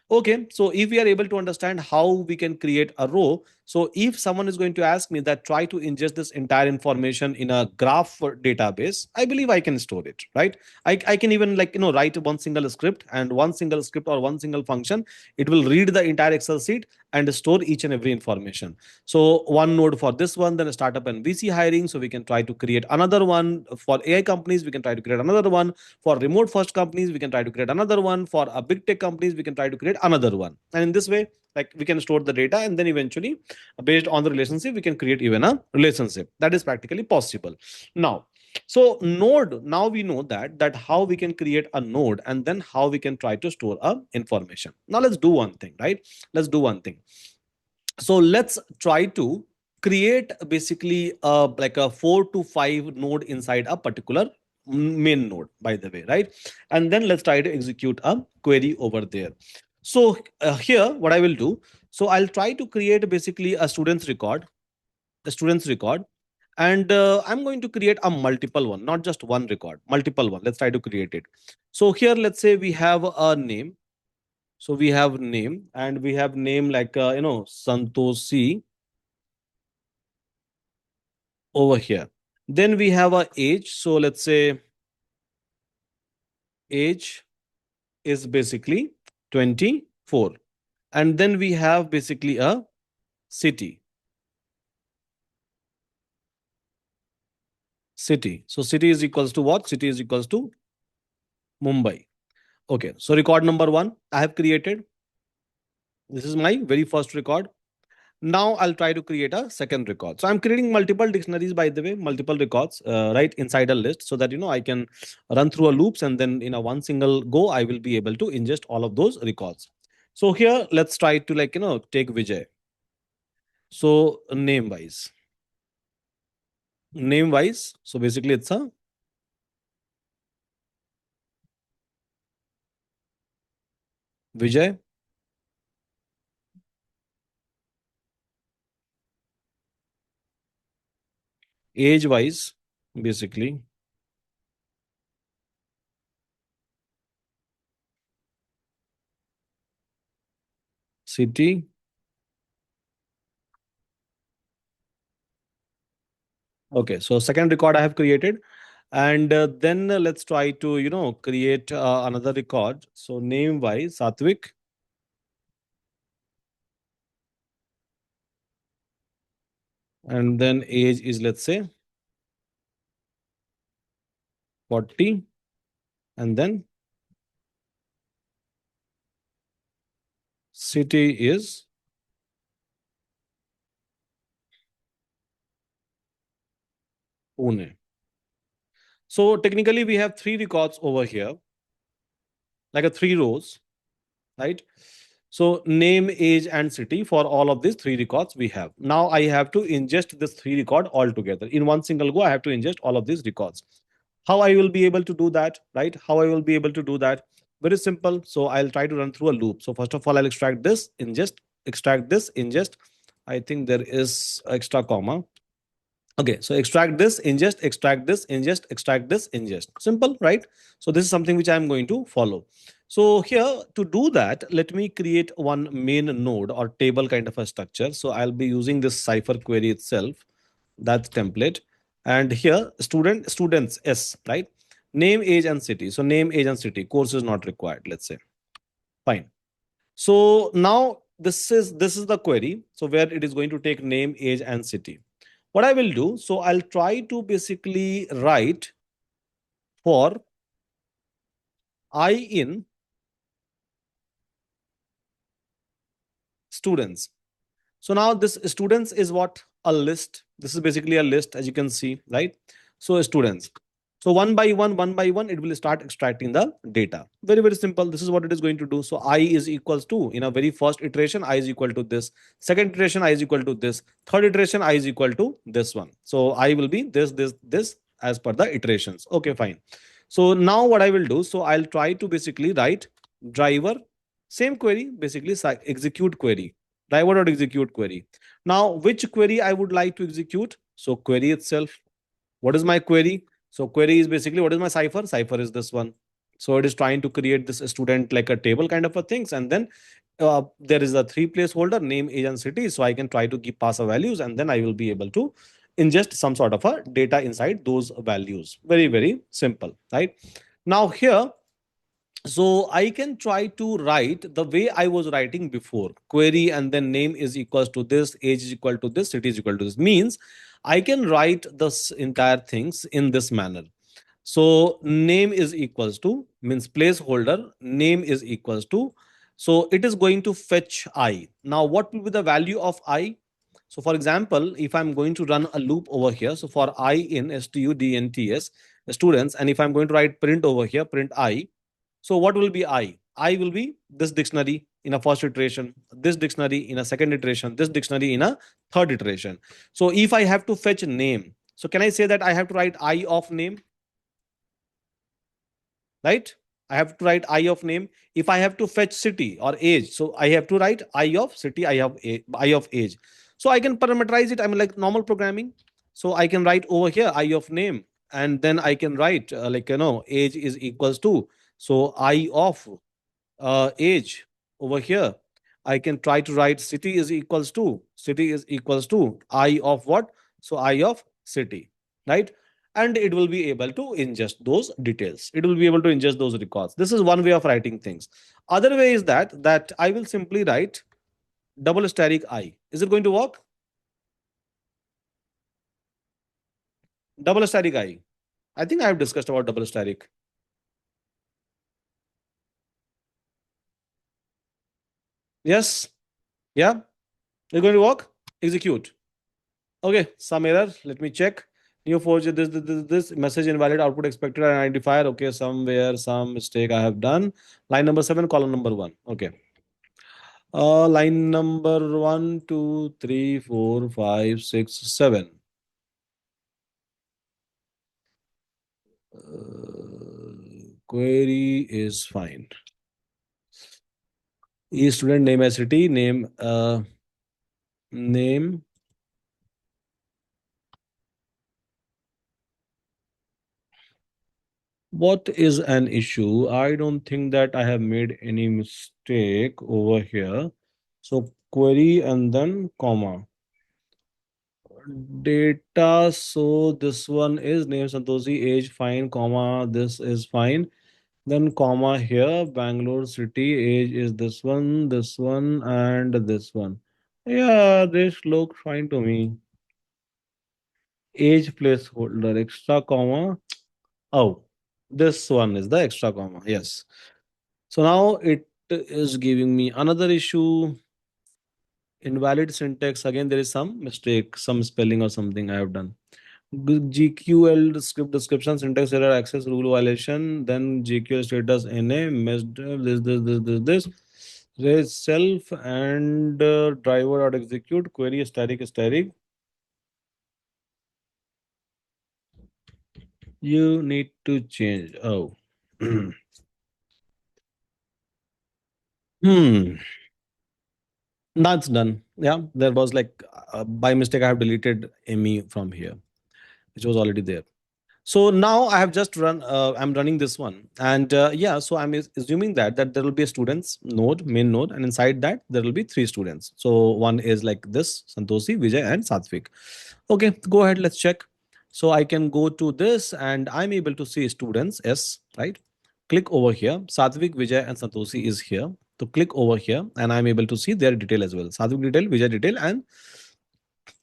Okay, so if we are able to understand how we can create a row, so if someone is going to ask me that try to ingest this entire information in a graph database, I believe I can store it, right? I can even like write one single script, and one single script or one single function, it will read the entire Excel sheet and store each and every information. So one node for this one, then startup and VC hiring. So we can try to create another one for AI companies. We can try to create another one for remote first companies. We can try to create another one for a big tech companies. We can try to create another one, and in this way, like we can store the data, and then eventually based on the relationship we can create even a relationship. That is practically possible. Now, so node, now we know that how we can create a node, and then how we can try to store a information. Now let's do one thing, right? Let's do one thing. So let's try to create basically like a 4 to 5 node inside a particular main node, by the way, right? And then let's try to execute a query over there. So here what I will do, so I'll try to create basically a student's record, the student's record, and I'm going to create a multiple one, not just one record, multiple one. Let's try to create it. So here let's say we have a name. So we have name, and we have name like Santoshi over here. Then we have a age. So let's say age is basically 24. And then we have basically a city. City. So city is equals to what? City is equals to Mumbai. Okay. So record number one, I have created. This is my very first record. Now I'll try to create a second record. So I'm creating multiple dictionaries, by the way, multiple records, right inside a list, so that I can run through a loops, and then in a one single go, I will be able to ingest all of those records. So here, let's try to take Vijay. So name wise. So basically, it's a Vijay. Age wise, basically city. Okay, so second record I have created, and then let's try to create another record. So name wise, Satvik, and then age is, let's say, 40, and then city is Pune. So technically, we have three records over here, like a three rows, right? So name, age, and city, for all of these three records we have. Now I have to ingest this three record all together. In one single go, I have to ingest all of these records. How I will be able to do that, right? How I will be able to do that? Very simple. So I'll try to run through a loop. So first of all, I'll extract this, ingest. extract this, ingest. I think there is extra comma. Okay, so extract this, ingest, extract this, ingest, extract this, ingest. Simple, right? So this is something which I'm going to follow. So here to do that, let me create one main node or table kind of a structure. So I'll be using this cipher query itself, that template. And here students S, right? Name, age, and city. So name, age, and city. Course is not required, let's say. Fine. So now this is the query. So where it is going to take name, age, and city. What I will do, so I'll try to basically write for I in students. So now this students is what? A list. This is basically a list, as you can see, right? So students. So one by one, it will start extracting the data. Very, very simple. This is what it is going to do. So I is equals to, in a very first iteration, I is equal to this. Second iteration, I is equal to this. Third iteration, I is equal to this one. So I will be this as per the iterations. Okay, fine. So now what I will do, so I'll try to basically write driver, same query, basically execute query, driver dot execute query. Now, which query I would like to execute? So query itself. What is my query? So query is basically, what is my cipher? Cipher is this one. So it is trying to create this student like a table kind of a things, and then there is a three placeholder name, age, and city. So I can try to give pass a values, and then I will be able to ingest some sort of a data inside those values. Very, very simple, right? Now here, so I can try to write the way I was writing before. Query and then name is equals to this, age is equal to this, city is equal to this. Means I can write this entire things in this manner. So name is equals to, means placeholder, name is equals to. So it is going to fetch I. Now what will be the value of I? So for example, if I'm going to run a loop over here, so for I in students, students, and if I'm going to write print over here, print I, so what will be I? I will be this dictionary in a first iteration, this dictionary in a second iteration, this dictionary in a third iteration. So if I have to fetch name, so can I say that I have to write I of name, right? I have to write I of name. If I have to fetch city or age, so I have to write I of city, I of age. So I can parameterize it. I mean, like normal programming. So I can write over here I of name, and then I can write age is equals to, so I of age over here. I can try to write city is equals to I of what? So I of city, right? And it will be able to ingest those details. It will be able to ingest those records. This is one way of writing things. Other way is that I will simply write double static I. Is it going to work? Double static I. I think I have discussed about double static. Yes. Yeah. It's going to work. Execute. Okay, some error. Let me check. Neo4j, this message invalid, output expected identifier. Okay, somewhere some mistake I have done. Line number 7, column number 1. Okay. Line number 1, 2, 3, 4, 5, 6, 7. Query is fine. E student name as city, name. What is an issue? I don't think that I have made any mistake over here. So query and then comma. Data. So this one is name Santoshi, age fine, comma. This is fine. Then comma here, Bangalore city, age is this one, and this one. Yeah, this looks fine to me. Age placeholder, extra comma. Oh, this one is the extra comma. Yes. So now it is giving me another issue. Invalid syntax. Again, there is some mistake, some spelling or something I have done. GQL script description, syntax error, access rule violation, then GQL status NA, messed this. Raise self and driver dot execute, query static. You need to change. Oh. Hmm. That's done. Yeah, there was like by mistake I have deleted Amy from here, which was already there. So now I have just I'm running this one, and yeah, so I'm assuming that there will be a students node, main node, and inside that there will be three students. So one is like this, Santoshi, Vijay, and Satvik. Okay, go ahead, let's check. So I can go to this, and I'm able to see students S, right? Click over here. Satvik, Vijay, and Santoshi is here. So click over here, and I'm able to see their detail as well. Satvik detail, Vijay detail, and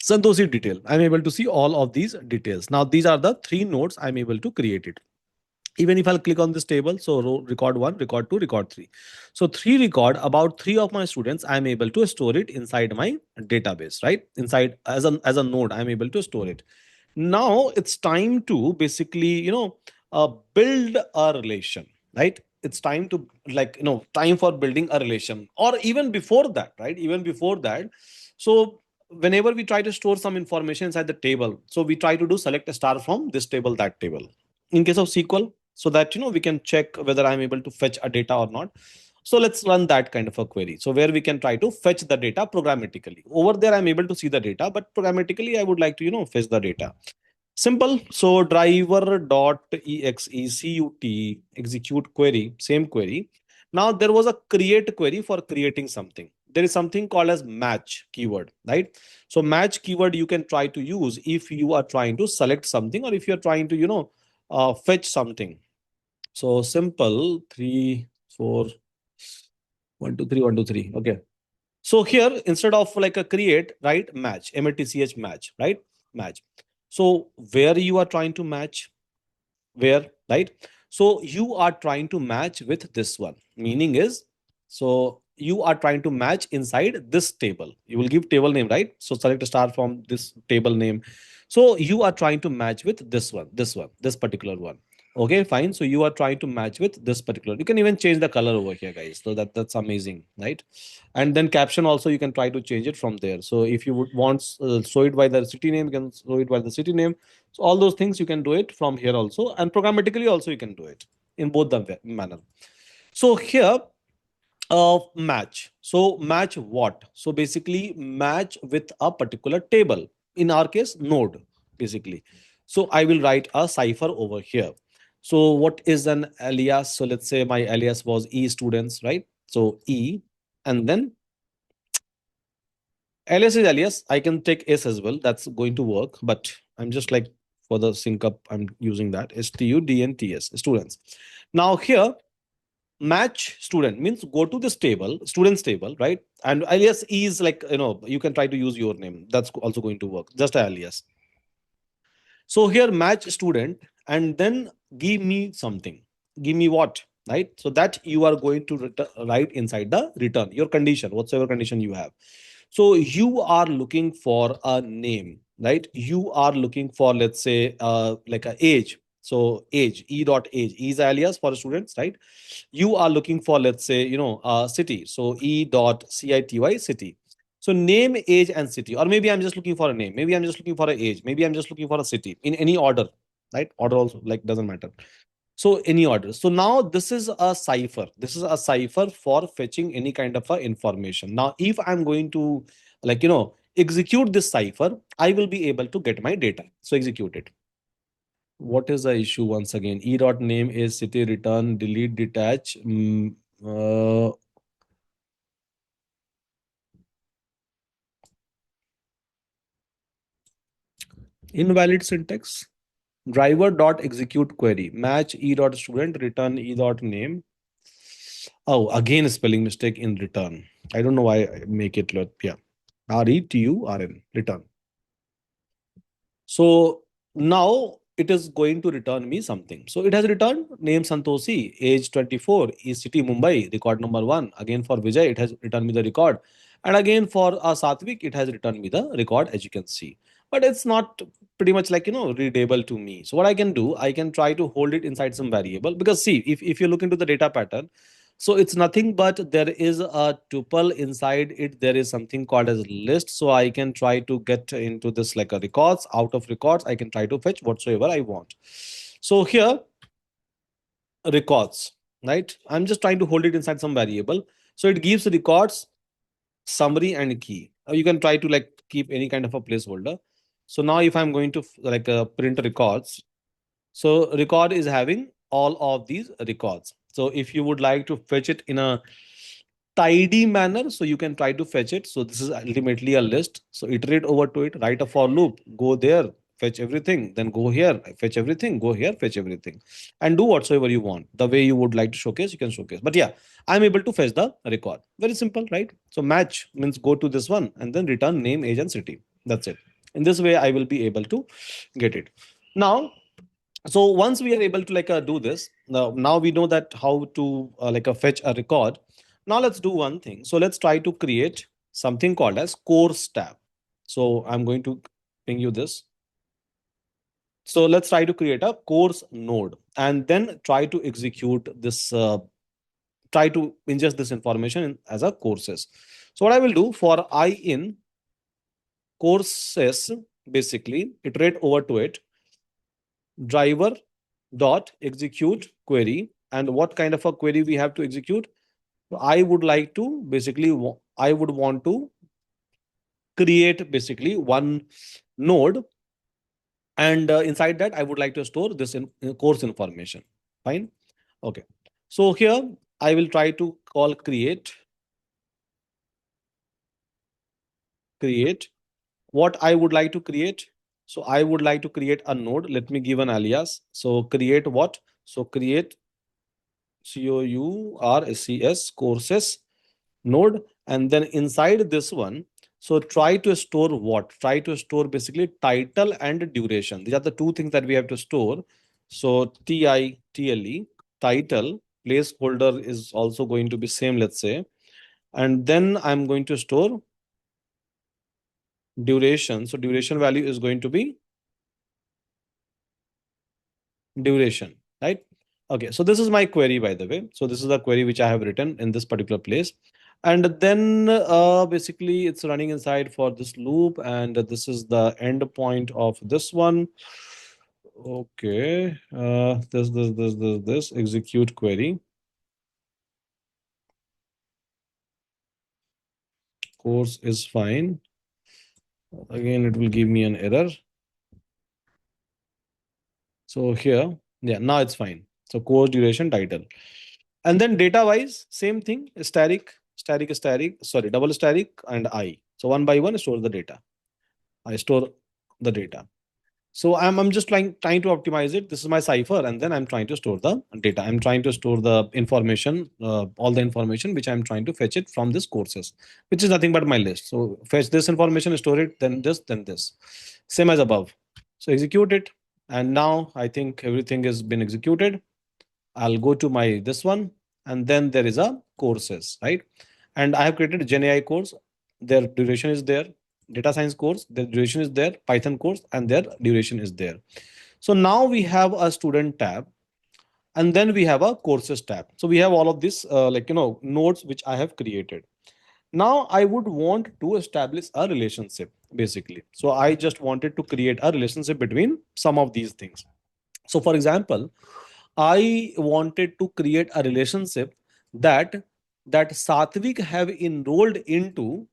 Santoshi detail. I'm able to see all of these details. Now, these are the three nodes I'm able to create it. Even if I'll click on this table, so record one, record two, record three. So three record about three of my students, I'm able to store it inside my database, right? Inside as a node, I'm able to store it. Now it's time to basically, build a relation, right? It's time to time for building a relation, or even before that, right? Even before that. So whenever we try to store some information inside the table, so we try to do select a star from this table, that table. In case of SQL, so that we can check whether I'm able to fetch a data or not. So let's run that kind of a query. So where we can try to fetch the data programmatically. Over there, I'm able to see the data, but programmatically, I would like to fetch the data. Simple. So driver dot execute execute query, same query. Now there was a create query for creating something. There is something called as match keyword, right? So match keyword you can try to use if you are trying to select something, or if you're trying to, fetch something. So simple 3, 4, 1, 2, 3, 1, 2, 3. Okay. So here, instead of like a create, right, match, match match, right? Match. So where you are trying to match, where, right? So you are trying to match with this one. Meaning is, so you are trying to match inside this table. You will give table name, right? So select a star from this table name. So you are trying to match with this one, this particular one. Okay, fine. So you are trying to match with this particular. You can even change the color over here, guys. So that's amazing, right? And then caption also you can try to change it from there. So if you would want show it by the city name, you can show it by the city name. So all those things you can do it from here also, and programmatically also you can do it in both the manner. So here, match. So match what? So basically match with a particular table. In our case, node basically. So I will write a cipher over here. So what is an alias? So let's say my alias was E students, right? So E, and then alias is alias. I can take S as well. That's going to work. But I'm just like for the sync up, I'm using that students, students. Now here, match student means go to this table, students table, right? And alias is like you can try to use your name. That's also going to work. Just alias. So here match student, and then give me something. Give me what? Right? So that you are going to write inside the return, your condition, whatsoever condition you have. So you are looking for a name, right? You are looking for, let's say, like a age. So age, e dot age, is alias for students, right? You are looking for, let's say, city. So e dot city city. So name, age, and city. Or maybe I'm just looking for a name. Maybe I'm just looking for an age. Maybe I'm just looking for a city in any order, right? Order also like doesn't matter. So any order. So now this is a cipher. This is a cipher for fetching any kind of information. Now, if I'm going to execute this cipher, I will be able to get my data. So execute it. What is the issue once again? E dot name is city, return, delete, detach. Invalid syntax. Driver dot execute query. Match e dot student, return e dot name. Oh, again spelling mistake in return. I don't know why I make it look, yeah. RETURN, return. So now it is going to return me something. So it has returned name Santoshi, age 24, is city Mumbai, record number one. Again for Vijay, it has returned me the record. And again for Satvik, it has returned me the record, as you can see. But it's not pretty much like, readable to me. So what I can do, I can try to hold it inside some variable, because see, if you look into the data pattern, so it's nothing but there is a tuple inside it. There is something called as list. So I can try to get into this like a records. Out of records, I can try to fetch whatsoever I want. So here, records, right? I'm just trying to hold it inside some variable. So it gives records summary and key. You can try to like keep any kind of a placeholder. So now if I'm going to like print records, so record is having all of these records. So if you would like to fetch it in a tidy manner, so you can try to fetch it. So this is ultimately a list. So iterate over to it, write a for loop, go there, fetch everything, then go here, fetch everything, go here, fetch everything, and do whatsoever you want. The way you would like to showcase, you can showcase. But yeah, I'm able to fetch the record. Very simple, right? So match means go to this one and then return name, age, and city. That's it. In this way, I will be able to get it. Now, so once we are able to like do this, now we know that how to fetch a record. Now let's do one thing. So let's try to create something called as course tab. So I'm going to ping you this. So let's try to create a course node and then try to execute this, try to ingest this information as a courses. So what I will do for I in courses, basically iterate over to it, driver dot execute query. And what kind of a query we have to execute? I would like to basically I would want to create basically one node, and inside that I would like to store this course information. Fine. Okay, so here I will try to call create what I would like to create. So I would like to create a node. Let me give an alias. So create what? So create courses node, and then inside this one, so try to store what? Try to store basically title and duration. These are the two things that we have to store. So title, title, placeholder is also going to be same, let's say. And then I'm going to store duration. So duration value is going to be duration, right? Okay, so this is my query, by the way. So this is the query which I have written in this particular place. And then basically it's running inside for this loop, and this is the end point of this one. Okay, this execute query. Course is fine. Again, it will give me an error. So here, yeah, now it's fine. So course duration title. And then data wise, same thing, sorry, double static and I. So one by one, store the data. I store the data. So I'm just trying to optimize it. This is my cipher, and then I'm trying to store the data. I'm trying to store the information, all the information which I'm trying to fetch it from this courses, which is nothing but my list. So fetch this information, store it, then this, then this. Same as above. So execute it. And now I think everything has been executed. I'll go to my this one, and then there is a courses, right? And I have created a Gen AI course. Their duration is there. Data science course, their duration is there. Python course, and their duration is there. So now we have a student tab, and then we have a courses tab. So we have all of this, nodes which I have created. Now I would want to establish a relationship, basically. So I just wanted to create a relationship between some of these things. So for example, I wanted to create a relationship that Satvik have enrolled into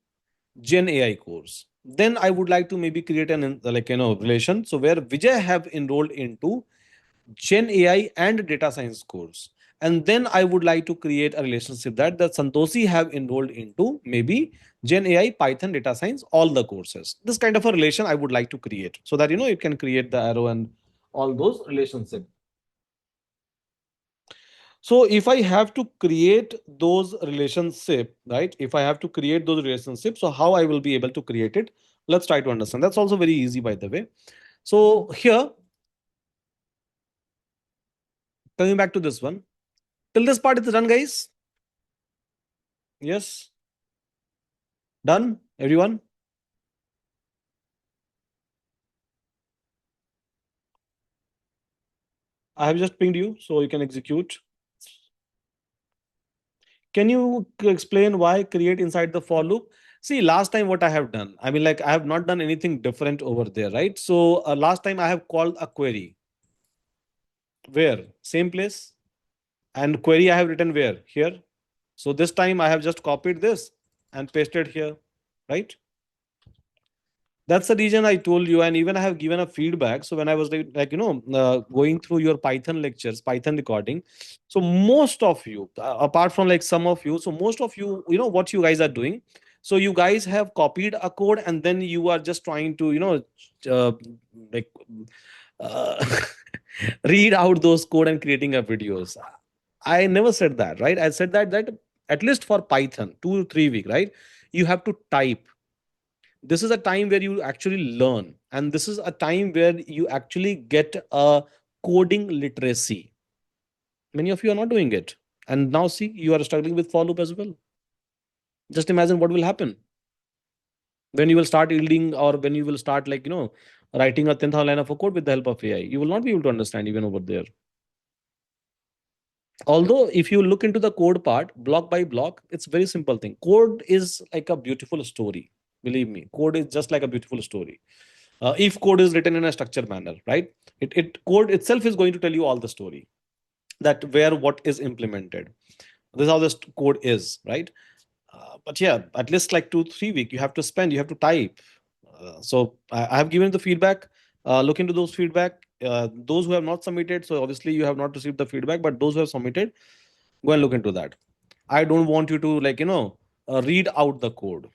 Gen AI course. Then I would like to maybe create an relation. So where Vijay have enrolled into Gen AI and data science course. And then I would like to create a relationship that Santoshi have enrolled into maybe Gen AI, Python, data science, all the courses. This kind of a relation I would like to create so that you can create the arrow and all those relationships. So if I have to create those relationship, right? If I have to create those relationships, so how I will be able to create it? Let's try to understand. That's also very easy, by the way. So here, coming back to this one, till this part is done, guys. Yes, done, everyone. I have just pinged you, so you can execute. Can you explain why create inside the for loop? See, last time what I have done, I mean, like I have not done anything different over there, right? So last time I have called a query. Where? Same place. And query I have written where? Here. So this time I have just copied this. and paste it here, right? That's the reason I told you, and even I have given a feedback. So when I was going through your Python lectures, Python recording, so most of you, apart from like some of you, so most of you, what you guys are doing. So you guys have copied a code, and then you are just trying to, uh, like uh, read out those code and creating a videos. I never said that, right? I said that at least for Python, 2 3 week, right? You have to type. This is a time where you actually learn, and this is a time where you actually get a coding literacy. Many of you are not doing it, and now see, you are struggling with for loop as well. Just imagine what will happen when you will start yielding, or when you will start writing a 10,000 line of a code with the help of AI. You will not be able to understand even over there. Although if you look into the code part block by block, it's very simple thing. Code is like a beautiful story. Believe me, code is just like a beautiful story. If code is written in a structured manner, right? It code itself is going to tell you all the story, that where what is implemented. This is how this code is, right? But yeah, at least like 2 3 week you have to spend, you have to type. I have given the feedback. Look into those feedback. Those who have not submitted, so obviously you have not received the feedback, but those who have submitted, go and look into that. I don't want you to read out the code.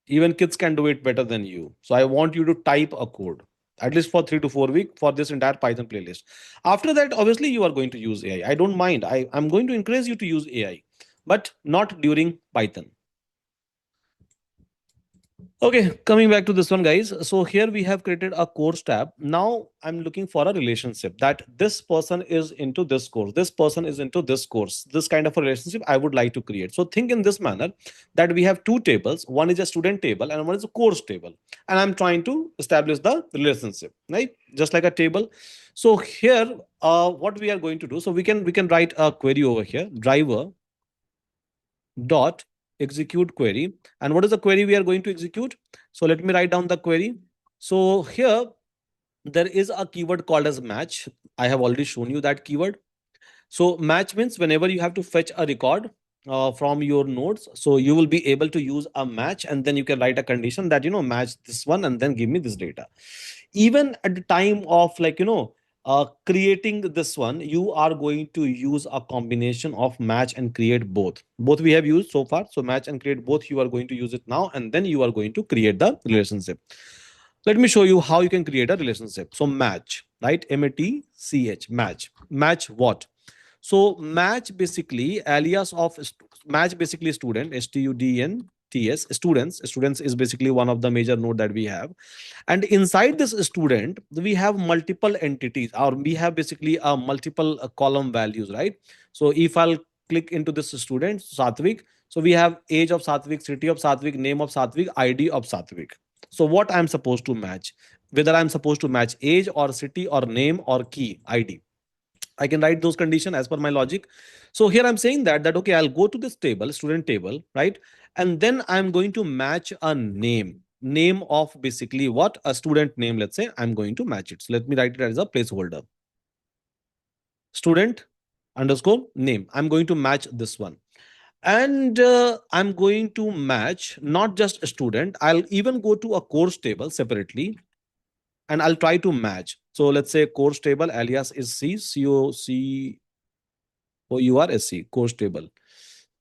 Even kids can do it better than you. So I want you to type a code at least for 3 to 4 weeks for this entire Python playlist. After that, obviously, you are going to use AI. I don't mind. I'm going to encourage you to use AI, but not during Python. Okay, coming back to this one, guys. So here we have created a course tab. Now I'm looking for a relationship that this person is into this course, this person is into this course, this kind of a relationship I would like to create. So think in this manner that we have two tables. One is a student table and one is a course table. And I'm trying to establish the relationship, right? Just like a table. So here, what we are going to do, so we can write a query over here, driver dot execute query. And what is the query we are going to execute? So let me write down the query. So here there is a keyword called as match. I have already shown you that keyword. So match means whenever you have to fetch a record from your nodes, so you will be able to use a match, and then you can write a condition that match this one and then give me this data. Even at the time of creating this one, you are going to use a combination of match and create. Both we have used so far. So match and create, both you are going to use it now, and then you are going to create the relationship. Let me show you how you can create a relationship. So match, right? match, match what? So match basically alias of match basically student, students. Students is basically one of the major node that we have. And inside this student we have multiple entities, or we have basically a multiple column values, right? So if I'll click into this student Satvik, so we have age of Satvik, city of Satvik, name of Satvik, ID of Satvik. So what I'm supposed to match, whether I'm supposed to match age or city or name or key ID, I can write those conditions as per my logic. So here I'm saying that okay, I'll go to this table, student table, right? And then I'm going to match a name of basically what? A student name, let's say I'm going to match it. So let me write it as a placeholder. Student underscore name. I'm going to match this one. And I'm going to match not just a student, I'll even go to a course table separately, and I'll try to match. So let's say course table alias is COURSC, course table.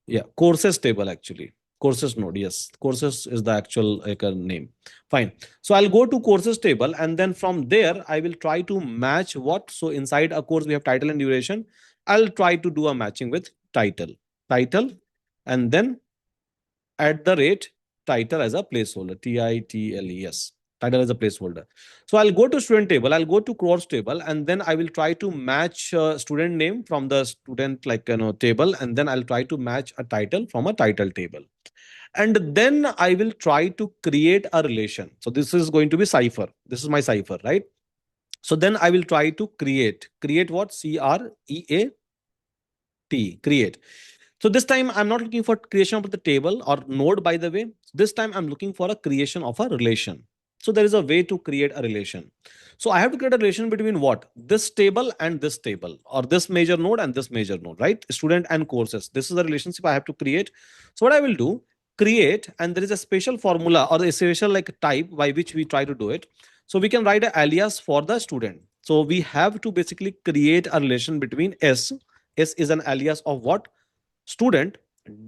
Yeah, courses table actually. Courses node, yes. Courses is the actual name. Fine. So I'll go to courses table, and then from there I will try to match what? So inside a course we have title and duration. I'll try to do a matching with title, and then at the rate title as a placeholder. TITLES. Title as a placeholder. So I'll go to student table, I'll go to course table, and then I will try to match student name from the student table, and then I'll try to match a title from a title table. And then I will try to create a relation. So this is going to be cipher. This is my cipher, right? So then I will try to create what? Create. So this time I'm not looking for creation of the table or node, by the way. This time I'm looking for a creation of a relation. So there is a way to create a relation. So I have to create a relation between what? This table and this table, or this major node and this major node, right? Student and courses. This is a relationship I have to create. So what I will do, create, and there is a special formula or a special like type by which we try to do it. So we can write an alias for the student. So we have to basically create a relation between S. S is an alias of what? Student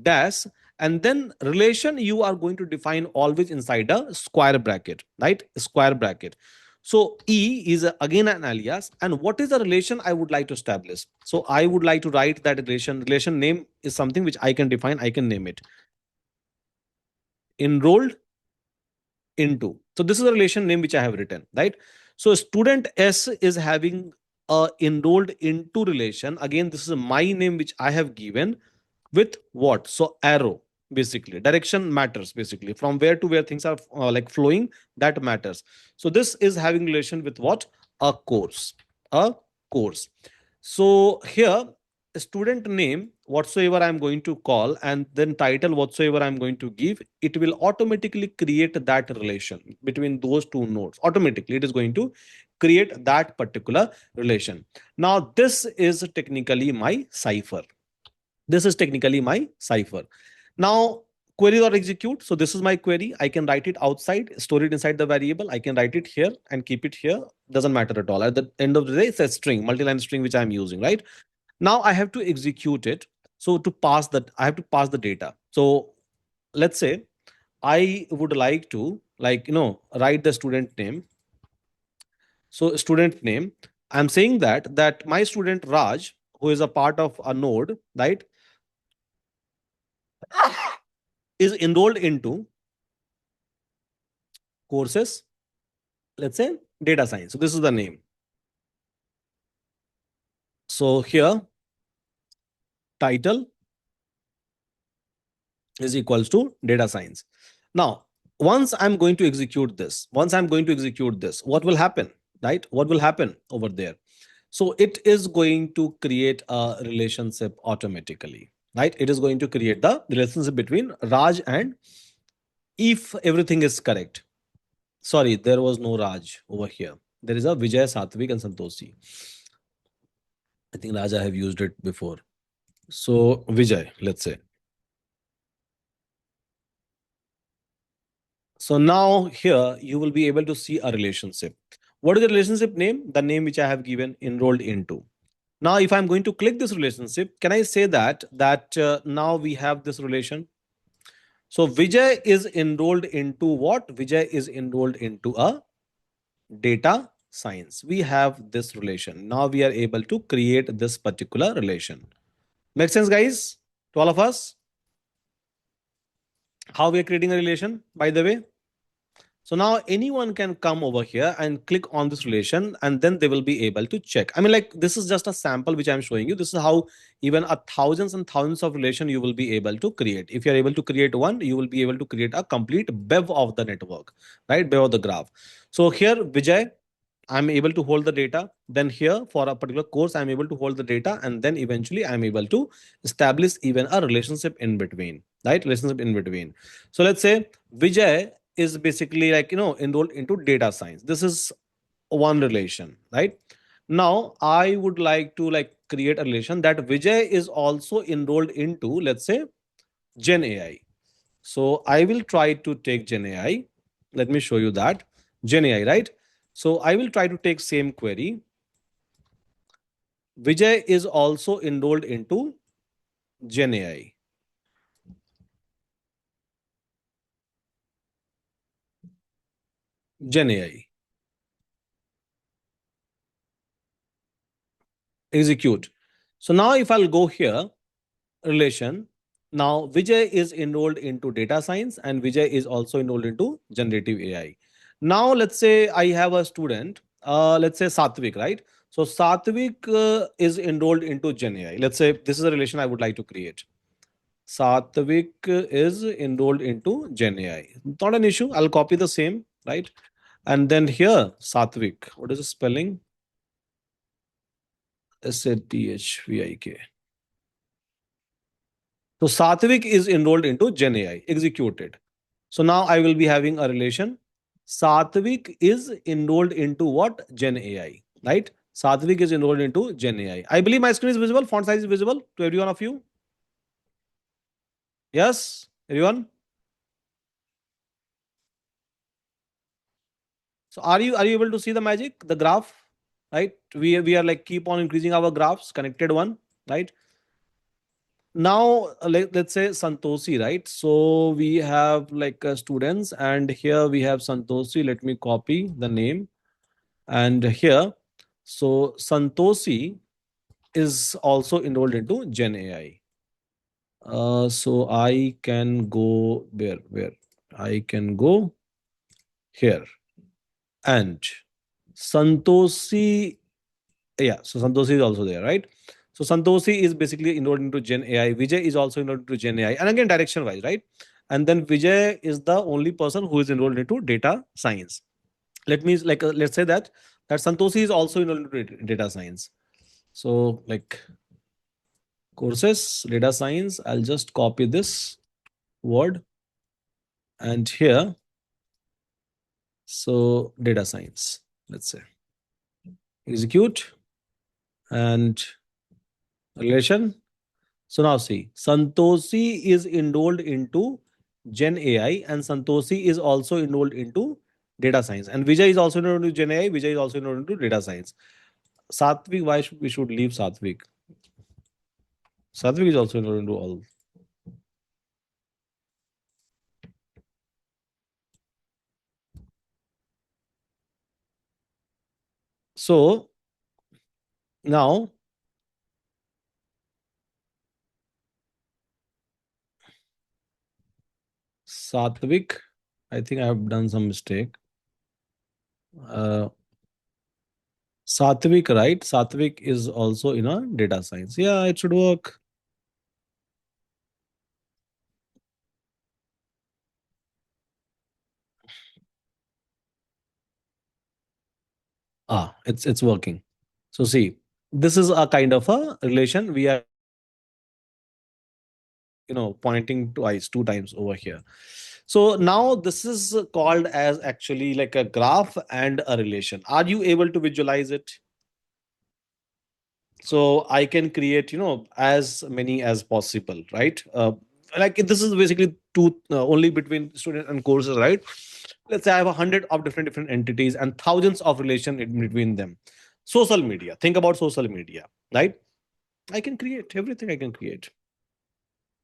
dash, and then relation you are going to define always inside a square bracket, right? Square bracket. So E is again an alias, and what is the relation I would like to establish? So I would like to write that relation name is something which I can define, I can name it enrolled into. So this is a relation name which I have written, right? So student S is having a enrolled into relation. Again, this is my name which I have given with what? So arrow, basically direction matters, basically from where to where things are like flowing, that matters. So this is having relation with what? A course, a course. So here student name whatsoever I'm going to call, and then title whatsoever I'm going to give, it will automatically create that relation between those two nodes. Automatically it is going to create that particular relation. Now this is technically my cipher. This is technically my cipher. Now, query or execute. So this is my query. I can write it outside, store it inside the variable. I can write it here and keep it here. Doesn't matter at all. At the end of the day, it's a string, multi-line string, which I'm using, right? Now I have to execute it. So to pass that, I have to pass the data. So let's say I would like to, like, write the student name. So student name, I'm saying that my student Raj, who is a part of a node, right, is enrolled into courses, let's say data science. So this is the name. So here title is equals to data science. Now, once I'm going to execute this, what will happen? Right? What will happen over there? So it is going to create a relationship automatically. Right? It is going to create the relationship between Raj and, if everything is correct. Sorry, there was no Raj over here. There is a Vijay, Satvik, and Santoshi. I think Raj, I have used it before. So Vijay, let's say. So now here you will be able to see a relationship. What is the relationship name? The name which I have given enrolled into. Now, if I'm going to click this relationship, can I say that now we have this relation? So Vijay is enrolled into what? Vijay is enrolled into a data science. We have this relation. Now we are able to create this particular relation. Make sense, guys? To all of us? How we are creating a relation, by the way? So now anyone can come over here and click on this relation, and then they will be able to check. I mean, like, this is just a sample which I'm showing you. This is how even a thousands and thousands of relation you will be able to create. If you're able to create one, you will be able to create a complete bev of the network, right? Bev of the graph. So here, Vijay, I'm able to hold the data. Then here for a particular course, I'm able to hold the data. And then eventually I'm able to establish even a relationship in between, right? Relationship in between. So let's say Vijay is basically like, enrolled into data science. This is one relation, right? Now I would like to like create a relation that Vijay is also enrolled into, let's say, Gen AI. So I will try to take Gen AI. Let me show you that. Gen AI, right? So I will try to take same query. Vijay is also enrolled into Gen AI. Gen AI. Execute. So now if I'll go here, relation. Now Vijay is enrolled into data science and Vijay is also enrolled into generative AI. Now let's say I have a student, let's say Satvik, right? So Satvik is enrolled into Gen AI. Let's say this is a relation I would like to create. Satvik is enrolled into Gen AI. Not an issue. I'll copy the same, right? And then here, Satvik. What is the spelling? Sathvik. So Satvik is enrolled into Gen AI, executed. So now I will be having a relation. Satvik is enrolled into what? Gen AI, right? Satvik is enrolled into Gen AI. I believe my screen is visible. Font size is visible to every one of you. Yes, everyone. So are you able to see the magic, the graph? Right? We are like keep on increasing our graphs, connected one, right? Now let's say Santoshi, right? So we have like students, and here we have Santoshi. Let me copy the name, and here, so Santoshi is also enrolled into Gen AI. So I can go where I can go here, and Santoshi, yeah, so Santoshi is also there, right? So Santoshi is basically enrolled into Gen AI. Vijay is also enrolled into Gen AI, and again direction wise, right? And then Vijay is the only person who is enrolled into data science. Let me like let's say that Santoshi is also enrolled into data science. So like courses, data science. I'll just copy this word, and here, so data science. Let's say execute and relation. So now see, Santoshi is enrolled into Gen AI, and Santoshi is also enrolled into data science. And Vijay is also enrolled into Gen AI. Vijay is also enrolled into data science. Satvik, why should we should leave Satvik? Satvik is also enrolled into all. So now Satvik, I think I have done some mistake. Uh, Satvik, right? Satvik is also in a data science. Yeah, it should work. Ah, it's working. So see, this is a kind of a relation we are pointing twice, two times over here. So now this is called as actually like a graph and a relation. Are you able to visualize it? So I can create as many as possible, right? Like this is basically two only between student and courses, right? Let's say I have 100 of different entities and thousands of relation in between them. Social media, think about social media, right? I can create everything, I can create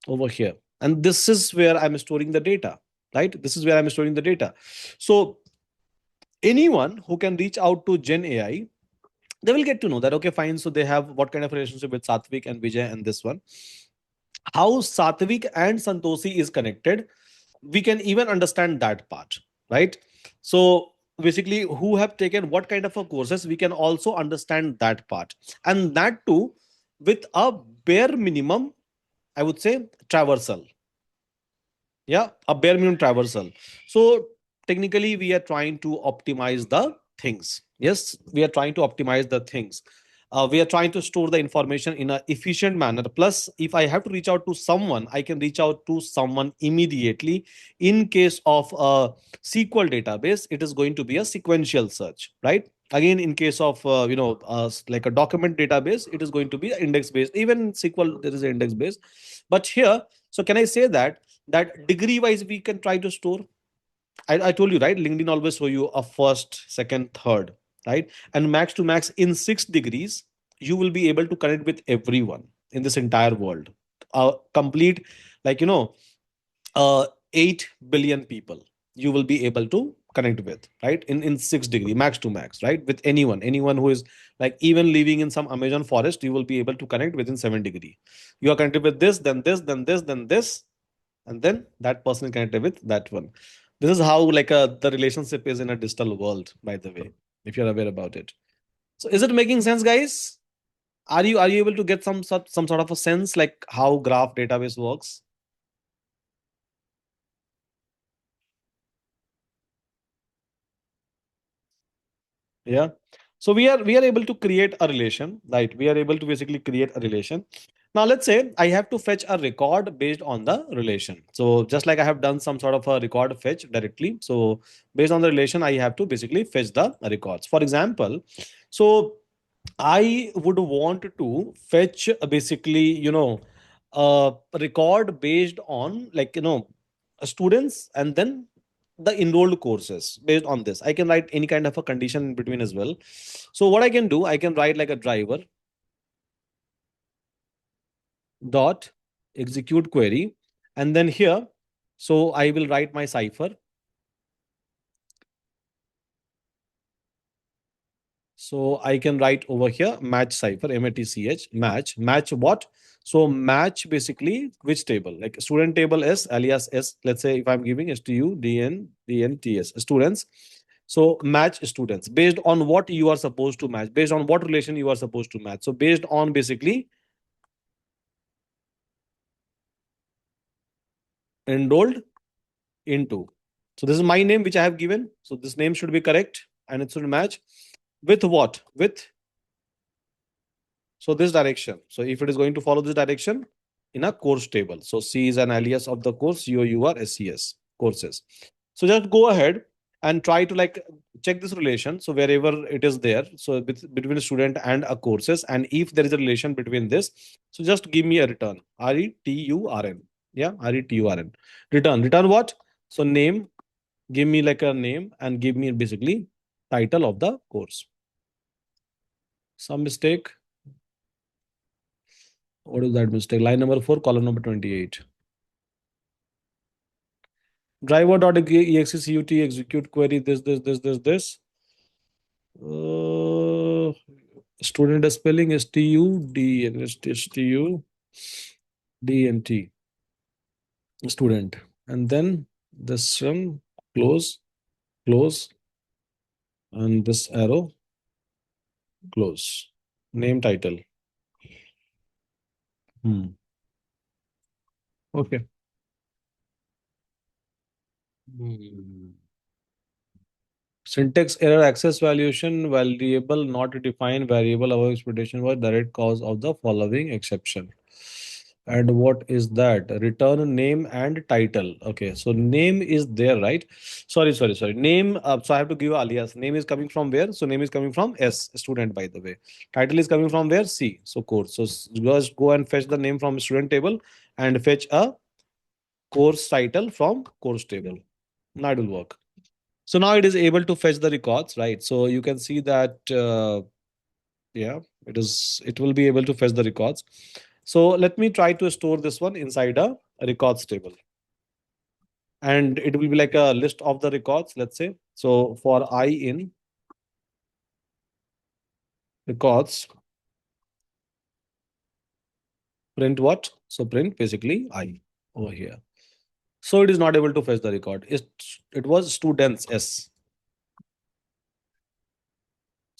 over here, and this is where I'm storing the data, right? This is where I'm storing the data. So anyone who can reach out to Gen AI, they will get to know that, okay, fine, so they have what kind of relationship with Satvik and Vijay and this one, how Satvik and Santoshi is connected. We can even understand that part, right? So basically, who have taken what kind of a courses, we can also understand that part, and that too with a bare minimum, I would say, traversal. Yeah, a bare minimum traversal. So technically we are trying to optimize the things. Yes, we are trying to optimize the things. We are trying to store the information in an efficient manner. Plus, if I have to reach out to someone, I can reach out to someone immediately. In case of a SQL database, it is going to be a sequential search, right? Again, in case of like a document database, it is going to be index based. Even SQL, there is an index based. But here, so can I say that degree wise we can try to store? I told you, right? LinkedIn always show you a first, second, third, right? And max to max in 6 degrees, you will be able to connect with everyone in this entire world. Complete, like 8 billion people you will be able to connect with, right? In 6 degree, max to max, right? With anyone who is like even living in some Amazon forest, you will be able to connect within 7 degree. You are connected with this, then this, then this, then this, and then that person connected with that one. This is how like the relationship is in a digital world, by the way, if you're aware about it. So is it making sense, guys? Are you able to get some sort of a sense like how graph database works? Yeah. So we are able to create a relation, right? We are able to basically create a relation, Now let's say I have to fetch a record based on the relation. So just like I have done some sort of a record fetch directly. So based on the relation, I have to basically fetch the records. For example, so I would want to fetch basically, a record based on like, students and then the enrolled courses. Based on this, I can write any kind of a condition in between as well. So what I can do, I can write like a driver dot execute query, and then here, so I will write my cipher. So I can write over here match cipher, match, match what? So match basically which table? Like student table S alias S. Let's say if I'm giving STU DN DNTS students. So match students based on what you are supposed to match, based on what relation you are supposed to match. So based on basically enrolled into. So this is my name which I have given. So this name should be correct and it should match with what? With so this direction. So if it is going to follow this direction in a course table. So C is an alias of the course, COUR SCS courses. So just go ahead and try to like check this relation. So wherever it is there, so between a student and a courses, and if there is a relation between this, so just give me a return. RETURN. Yeah, RETURN. Return what? So name, give me like a name and give me basically title of the course. Some mistake. What is that mistake? Line number 4, column number 28. Driver.exe execute query this. Uh, Student spelling STUD and STUDNT student. And then this one close, and this arrow close. Name title. Hmm. Okay. Hmm. Syntax error access valuation variable not defined variable our expectation was direct cause of the following exception. And what is that? Return name and title. Okay, so name is there, right? Sorry. Name. So I have to give alias. Name is coming from where? So name is coming from S, student, by the way. Title is coming from where? C, so course. So just go and fetch the name from student table and fetch a course title from course table. Now it will work. So now it is able to fetch the records, right? So you can see that, yeah, it will be able to fetch the records. So let me try to store this one inside a records table. And it will be like a list of the records, let's say. So for I in records, print what? So print basically I over here. So it is not able to fetch the record. It was students S.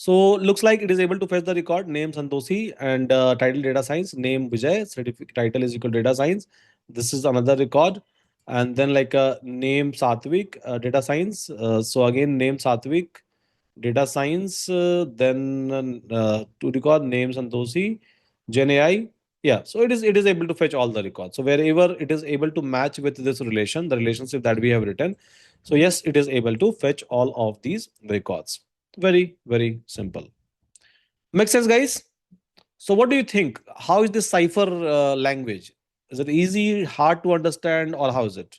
So looks like it is able to fetch the record name Santoshi and title data science, name Vijay, certificate title is equal data science. This is another record. And then like name Satvik, data science. So again, name Satvik, data science. Then to record name Santoshi, Gen AI. Yeah, so it is able to fetch all the records. So wherever it is able to match with this relation, the relationship that we have written. So yes, it is able to fetch all of these records. Very simple. Makes sense, guys? So, what do you think? How is this cipher language? Is it easy, hard to understand, or how is it?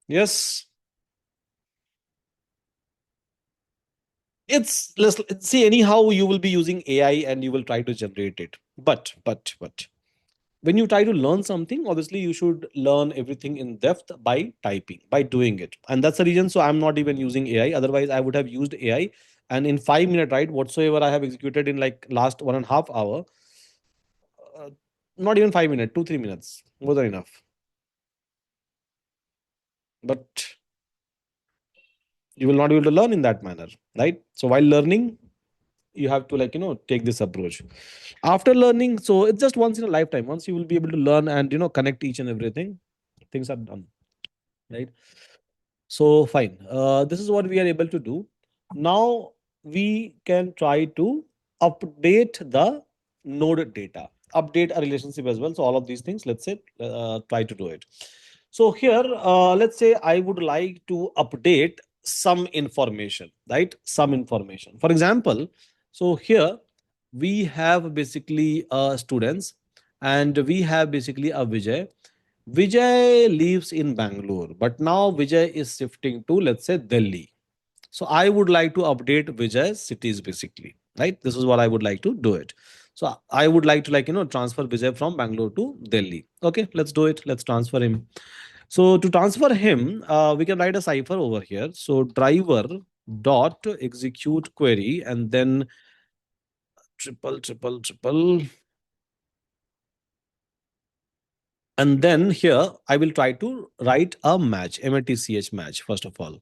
Yes, it's let's see. Anyhow, you will be using AI and you will try to generate it. But when you try to learn something, obviously you should learn everything in depth by typing, by doing it, and that's the reason. So I'm not even using AI. Otherwise, I would have used AI, and in 5 minute, right, whatsoever I have executed in like last 1.5 hour, uh, not even 5 minutes, 2 3 minutes, more than enough. But you will not be able to learn in that manner, right? So while learning, you have to like take this approach. After learning, so it's just once in a lifetime. Once you will be able to learn and connect each and everything, things are done, right? So fine. This is what we are able to do. Now we can try to update the node data, update a relationship as well. So all of these things, let's say, try to do it. So here, let's say I would like to update some information, right? Some information. For example, so here we have basically students, and we have basically a Vijay. Vijay lives in Bangalore, but now Vijay is shifting to, let's say, Delhi. So I would like to update Vijay's cities basically, right? This is what I would like to do it. So I would like to, like, transfer Vijay from Bangalore to Delhi. Okay, let's do it. Let's transfer him. So to transfer him, we can write a cipher over here. So driver dot execute query, and then triple triple triple, and then here I will try to write a match, match match, first of all.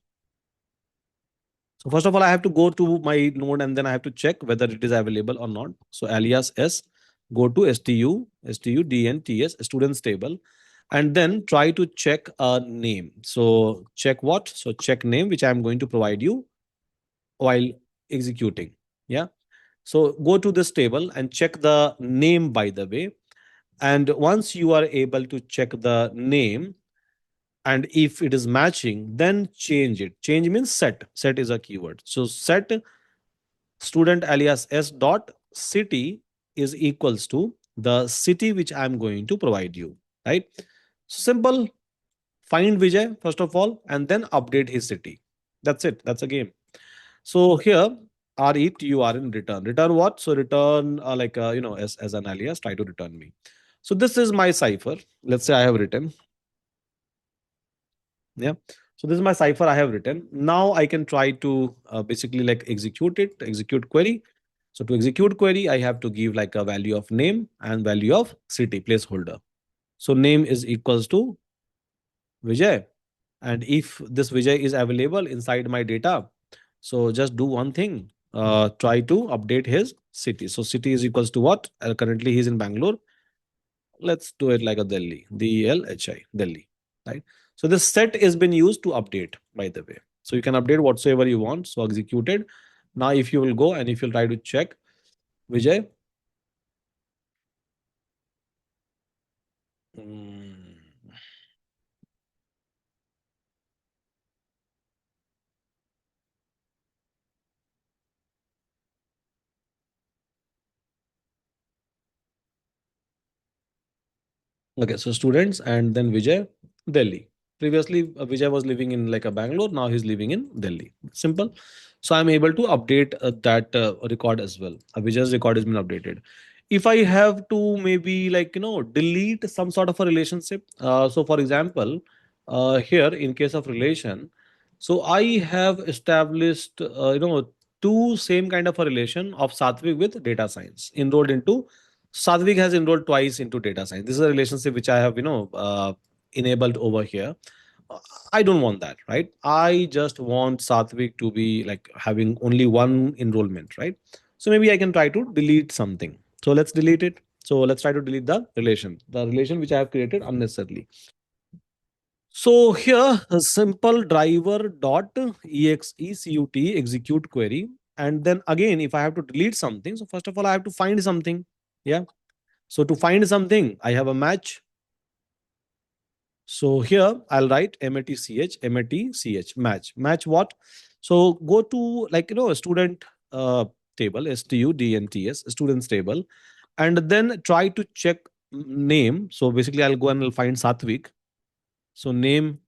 So first of all, I have to go to my node, and then I have to check whether it is available or not. So alias s, go to students students table, and then try to check a name. So check what? So check name, which I am going to provide you while executing. Yeah. So go to this table and check the name, by the way. And once you are able to check the name, and if it is matching, then change it. Change means set. Set is a keyword. So set student alias s dot city is equals to the city which I'm going to provide you, right? Simple. Find Vijay first of all, and then update his city. That's it. That's a game. So here, RETURN return. Return what? So return, like, as an alias, try to return me. So this is my cipher. Let's say I have written. Yeah. So this is my cipher I have written. Now I can try to basically like execute it, execute query. So to execute query, I have to give like a value of name and value of city placeholder. So name is equals to Vijay. And if this Vijay is available inside my data, so just do one thing. Try to update his city. So city is equals to what? Currently he's in Bangalore. Let's do it like a Delhi, DLHI, Delhi, right? So this set has been used to update, by the way. So you can update whatsoever you want. So executed. Now, if you will go and if you'll try to check Vijay. Mm, Okay, so students and then Vijay, Delhi. Previously, Vijay was living in like a Bangalore. Now he's living in Delhi. Simple. So I'm able to update that record as well. Vijay's record has been updated. If I have to maybe like delete some sort of a relationship. So for example, here in case of relation, so I have established two same kind of a relation of Satvik with data science enrolled into. Sadhvik has enrolled twice into data science. This is a relationship which I have, enabled over here. Uh, I don't want that, right? I just want Satvik to be like having only one enrollment, right? So maybe I can try to delete something. So let's delete it. So let's try to delete the relation which I have created unnecessarily. So here, a simple driver dot execute execute query. And then again, if I have to delete something, so first of all, I have to find something. Yeah. So to find something, I have a match. So here I'll write match, match. Match what? So go to like a student table, students students table, and then try to check name. So basically I'll go and I'll find Satvik. So name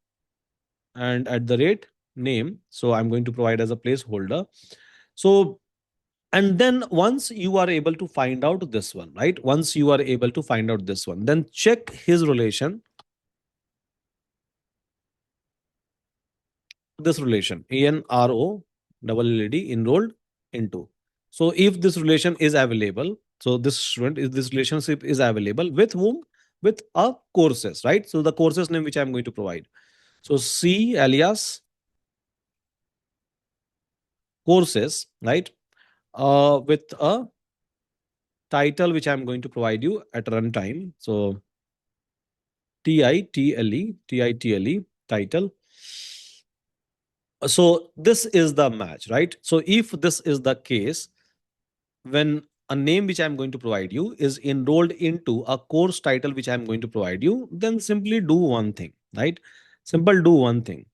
and at the rate name. So I'm going to provide as a placeholder. So and then once you are able to find out this one, right? Once you are able to find out this one, then check his relation, this relation ANRO double LD enrolled into. So if this relation is available, so this student is this relationship is available with whom? With a courses, right? So the courses name which I'm going to provide. So C alias courses, right? With a title which I'm going to provide you at runtime. So title title So this is the match, right? So if this is the case, when a name which I'm going to provide you is enrolled into a course title which I'm going to provide you, then simply do one thing, right? Simple do one thing.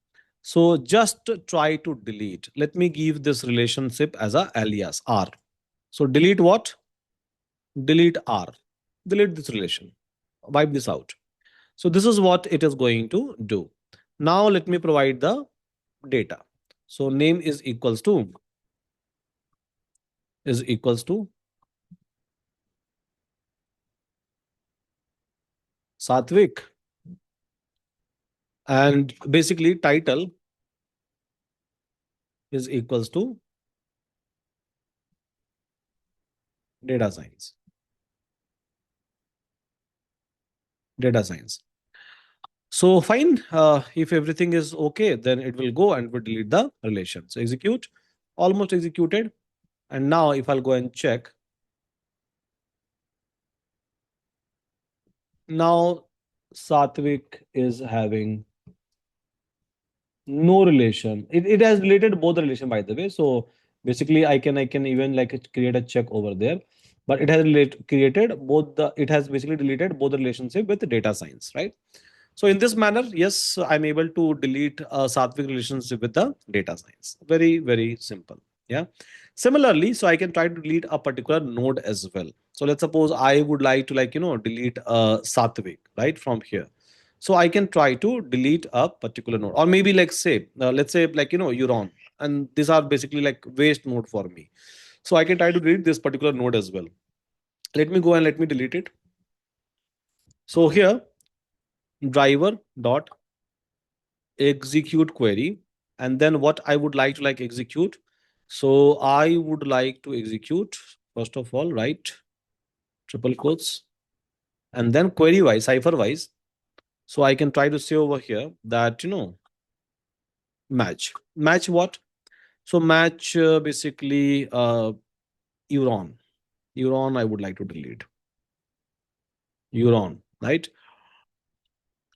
So just try to delete. Let me give this relationship as a alias R. So delete what? Delete R. Delete this relation. Wipe this out. So this is what it is going to do. Now let me provide the data. So name is equals to Satvik, and basically title is equals to data science. Data science. So fine. If everything is okay, then it will go and will delete the relation. So execute. Almost executed. And now if I'll go and check, now Satvik is having no relation. It has deleted both the relation, by the way. So basically I can even like create a check over there. But it has created both the it has basically deleted both the relationship with the data science, right? So in this manner, yes, I'm able to delete a Sattvic relationship with the data science. Very, very simple. Yeah. Similarly, so I can try to delete a particular node as well. So let's suppose I would like to delete a Sattvic, right, from here. So I can try to delete a particular node, or maybe like say, let's say Euron, and these are basically like waste node for me. So I can try to delete this particular node as well. Let me go and let me delete it. So here, driver dot execute query, and then what I would like to execute. So I would like to execute, first of all, right, triple quotes, and then query wise, cipher wise. So I can try to say over here that match what. So match basically Euron I would like to delete. Euron, right?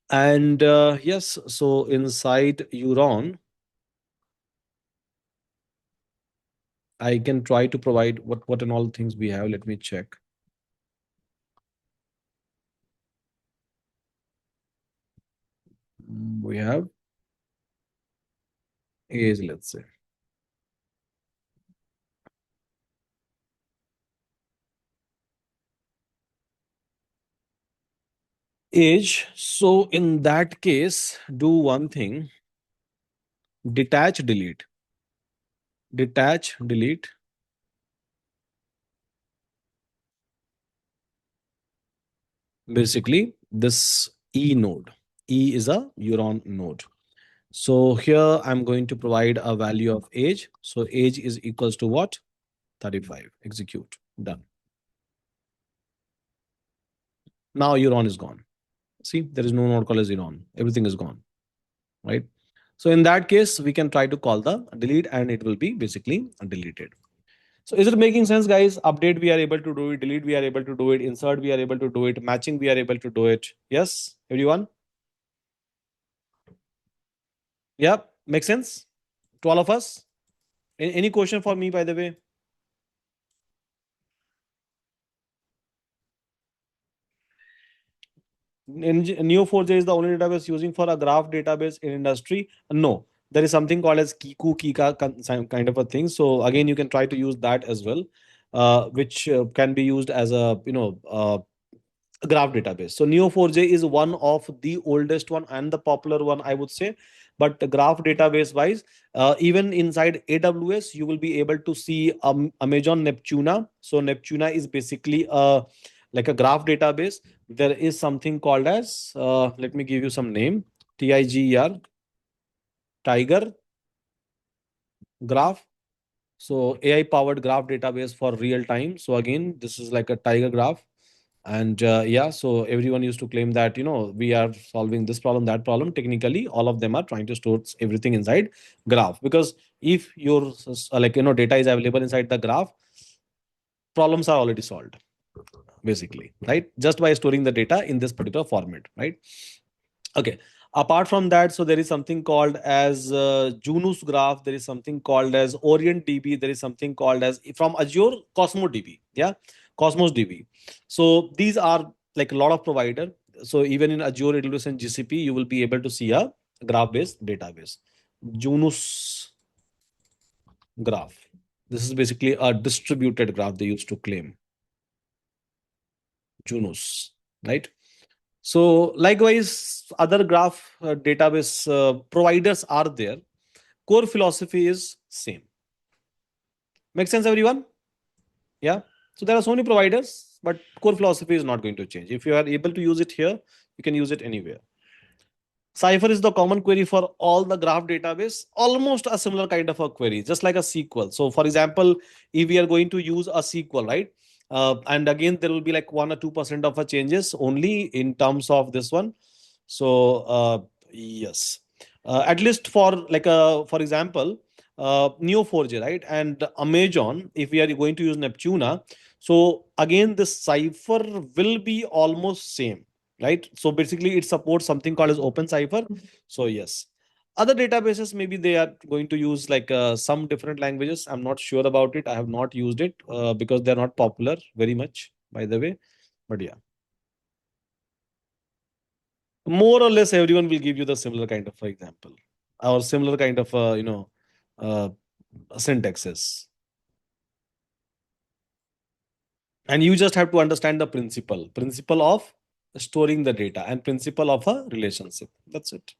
And yes, so inside Euron I can try to provide what and all things we have. Let me check. We have age, let's say. Age. So in that case, do one thing: detach, delete, detach, delete. Basically, this E node. E is a Euron node. So here I'm going to provide a value of age. So age is equals to what? 35. Execute. Done. Now Euron is gone. See, there is no node called as Euron. Everything is gone, right? So in that case, we can try to call the delete and it will be basically deleted. So is it making sense, guys? Update, we are able to do it. Delete, we are able to do it. Insert, we are able to do it. Matching, we are able to do it. Yes, everyone? Yeah, makes sense to all of us? Any question for me, by the way? Neo4j is the only database using for a graph database in industry? No. There is something called as Kiku, Kika, kind of a thing. So again, you can try to use that as well, which can be used as a graph database. So Neo4j is one of the oldest one and the popular one, I would say. But the graph database wise, even inside AWS, you will be able to see Amazon Neptuna. So Neptuna is basically like a graph database. There is something called as, let me give you some name, TIGER, Tiger Graph. So AI powered graph database for real time. So again, this is like a tiger graph. And yeah, so everyone used to claim that we are solving this problem, that problem. Technically, all of them are trying to store everything inside graph, because if your data is available inside the graph, problems are already solved, basically, right? Just by storing the data in this particular format, right? Okay. Apart from that, so there is something called as Junus graph. There is something called as Orient DB. There is something called as from Azure Cosmos DB. Yeah, Cosmos DB. So these are like a lot of provider. So even in Azure AWS and GCP, you will be able to see a graph-based database. Junus graph. This is basically a distributed graph they used to claim. Junus, right? So likewise, other graph database providers are there. Core philosophy is same. Make sense, everyone? Yeah. So there are so many providers, but core philosophy is not going to change. If you are able to use it here, you can use it anywhere. Cipher is the common query for all the graph database, almost a similar kind of a query, just like a SQL. So, for example, if we are going to use a SQL, right? And again, there will be like 1 or 2% of a changes only in terms of this one. So, yes, at least for like for example, Neo4j, right? And Amazon, if we are going to use Neptuna, so again, this cipher will be almost same, right? So basically it supports something called as open cipher. So yes, other databases maybe they are going to use like some different languages. I'm not sure about it. I have not used it because they're not popular very much, by the way. But yeah, more or less everyone will give you the similar kind of example or similar kind of uh, syntaxes, and you just have to understand the principle of storing the data and principle of a relationship. That's it.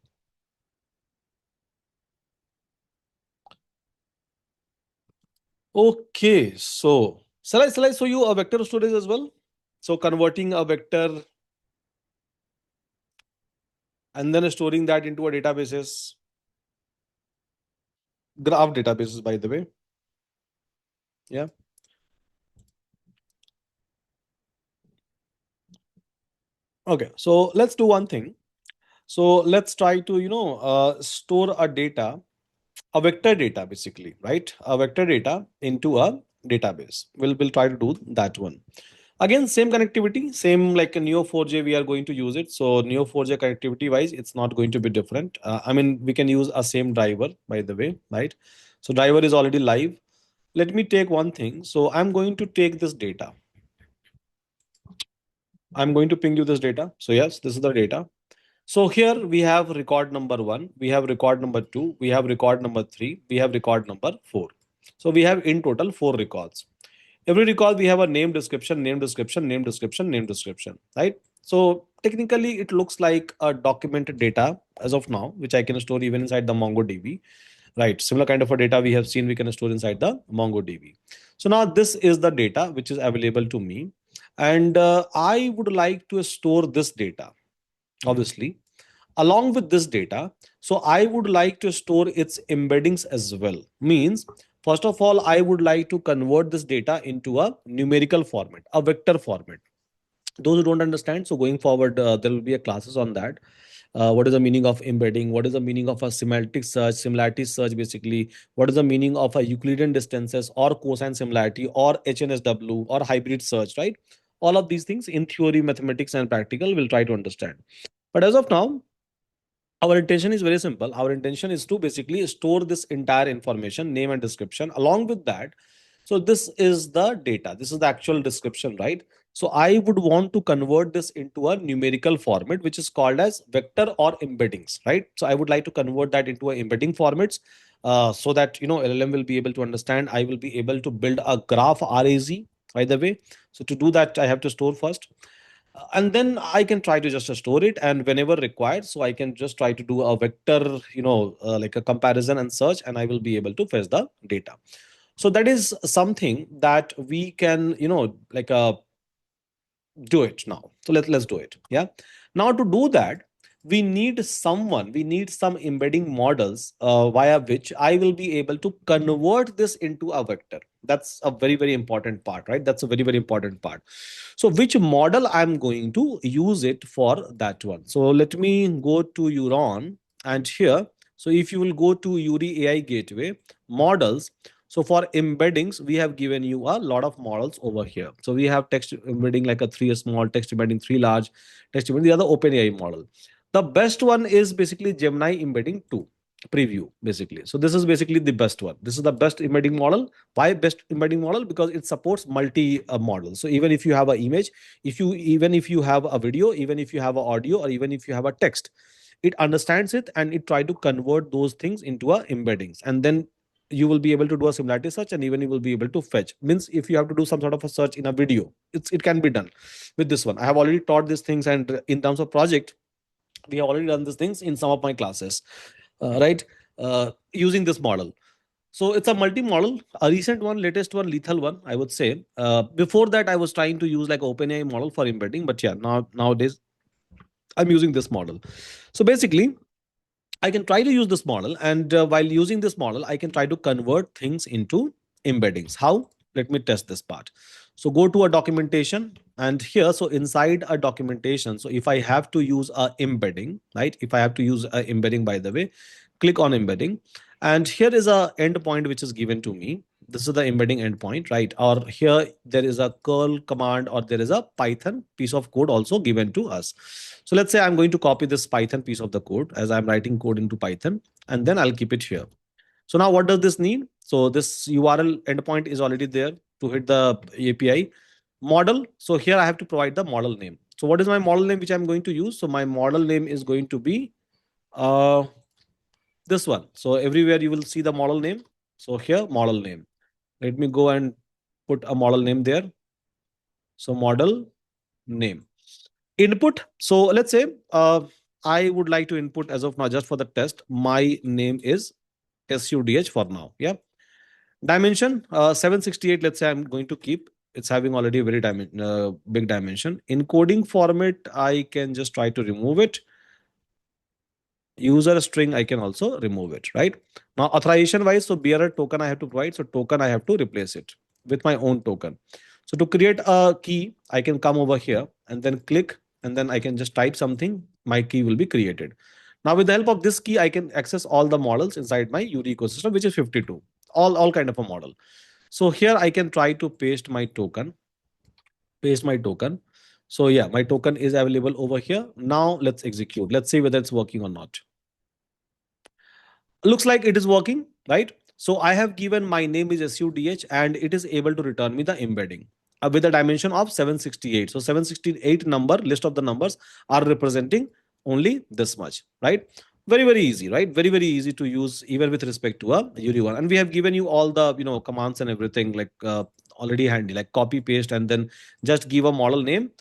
Okay, so shall I show you a vector storage as well? So converting a vector and then storing that into a databases, graph databases, by the way. Yeah. Okay, so let's do one thing. So let's try to store a data, a vector data basically, right? A vector data into a database. We'll try to do that one. Again, same connectivity, same like a Neo4j, we are going to use it. So Neo4j connectivity wise, it's not going to be different. I mean, we can use a same driver, by the way, right? So driver is already live. Let me take one thing. So I'm going to take this data. I'm going to ping you this data. So yes, this is the data. So here we have record number 1, we have record number 2, we have record number 3, we have record number 4. So we have in total 4 records. Every record we have a name description, name description, name description, name description, right? So technically it looks like a documented data as of now, which I can store even inside the MongoDB, right? Similar kind of a data we have seen we can store inside the MongoDB. So now this is the data which is available to me, and I would like to store this data, obviously, along with this data. So I would like to store its embeddings as well. Means, first of all, I would like to convert this data into a numerical format, a vector format. Those who don't understand, so going forward, there will be a classes on that. What is the meaning of embedding? What is the meaning of a semantic search, similarity search, basically? What is the meaning of a Euclidean distances or cosine similarity or HNSW or hybrid search, right? All of these things in theory, mathematics, and practical, we'll try to understand. But as of now, our intention is very simple. Our intention is to basically store this entire information, name and description. Along with that, so this is the data. This is the actual description, right? So I would want to convert this into a numerical format, which is called as vector or embeddings, right? So I would like to convert that into a embedding formats, so that LLM will be able to understand. I will be able to build a graph RAZ, by the way. So to do that, I have to store first, and then I can try to just store it, and whenever required, so I can just try to do a vector, like a comparison and search, and I will be able to fetch the data. So that is something that we can like do it now. So let's do it. Yeah. Now to do that, we need some embedding models via which I will be able to convert this into a vector. That's a very, very important part, right? That's a very, very important part. So which model I'm going to use it for that one. So let me go to Euron, and here, so if you will go to Uri AI Gateway models, so for embeddings, we have given you a lot of models over here. So we have text embedding like a 3 small, text embedding 3 large, text embedding the other OpenAI model. The best one is basically Gemini embedding 2 preview basically. So this is basically the best one. This is the best embedding model. Why best embedding model? Because it supports multi models. So even if you have an image, if you have a video, even if you have an audio, or even if you have a text, it understands it and it try to convert those things into a embeddings, and then you will be able to do a similarity search, and even you will be able to fetch. Means if you have to do some sort of a search in a video, it can be done with this one. I have already taught these things, and in terms of project, we have already done these things in some of my classes, right? Using this model. So it's a multi-model, a recent one, latest one, lethal one, I would say. Before that, I was trying to use like OpenAI model for embedding, but yeah, nowadays I'm using this model. So basically, I can try to use this model, and while using this model, I can try to convert things into embeddings. How? Let me test this part. So go to a documentation, and here, so inside a documentation, so if I have to use a embedding, right? If I have to use a embedding, by the way, click on embedding, and here is a endpoint which is given to me. This is the embedding endpoint, right? Or here there is a curl command, or there is a Python piece of code also given to us. So let's say I'm going to copy this Python piece of the code, as I'm writing code into Python, and then I'll keep it here. So now what does this need? So this URL endpoint is already there to hit the API model. So here I have to provide the model name. So what is my model name which I'm going to use? So my model name is going to be uh, this one. So everywhere you will see the model name. So here model name. Let me go and put a model name there. So model name. Input. So let's say I would like to input, as of now, just for the test, my name is SUDH for now. Yeah. Dimension 768. Let's say I'm going to keep. It's having already a very big dimension. Encoding format, I can just try to remove it. User string, I can also remove it, right? Now authorization wise, so bearer token I have to provide, so token I have to replace it with my own token. So to create a key, I can come over here and then click, and then I can just type something, my key will be created. Now with the help of this key, I can access all the models inside my URI ecosystem, which is 52, all kind of a model. So here I can try to paste my token. So yeah, my token is available over here. Now let's execute, let's see whether it's working or not. Looks like it is working, right? So I have given my name is SUDH, and it is able to return me the embedding with a dimension of 768. So 768 number, list of the numbers are representing only this much, right? Very, very easy, right? Very, very easy to use, even with respect to a URI one. And we have given you all the, commands and everything, like already handy, like copy paste, and then just give a model name,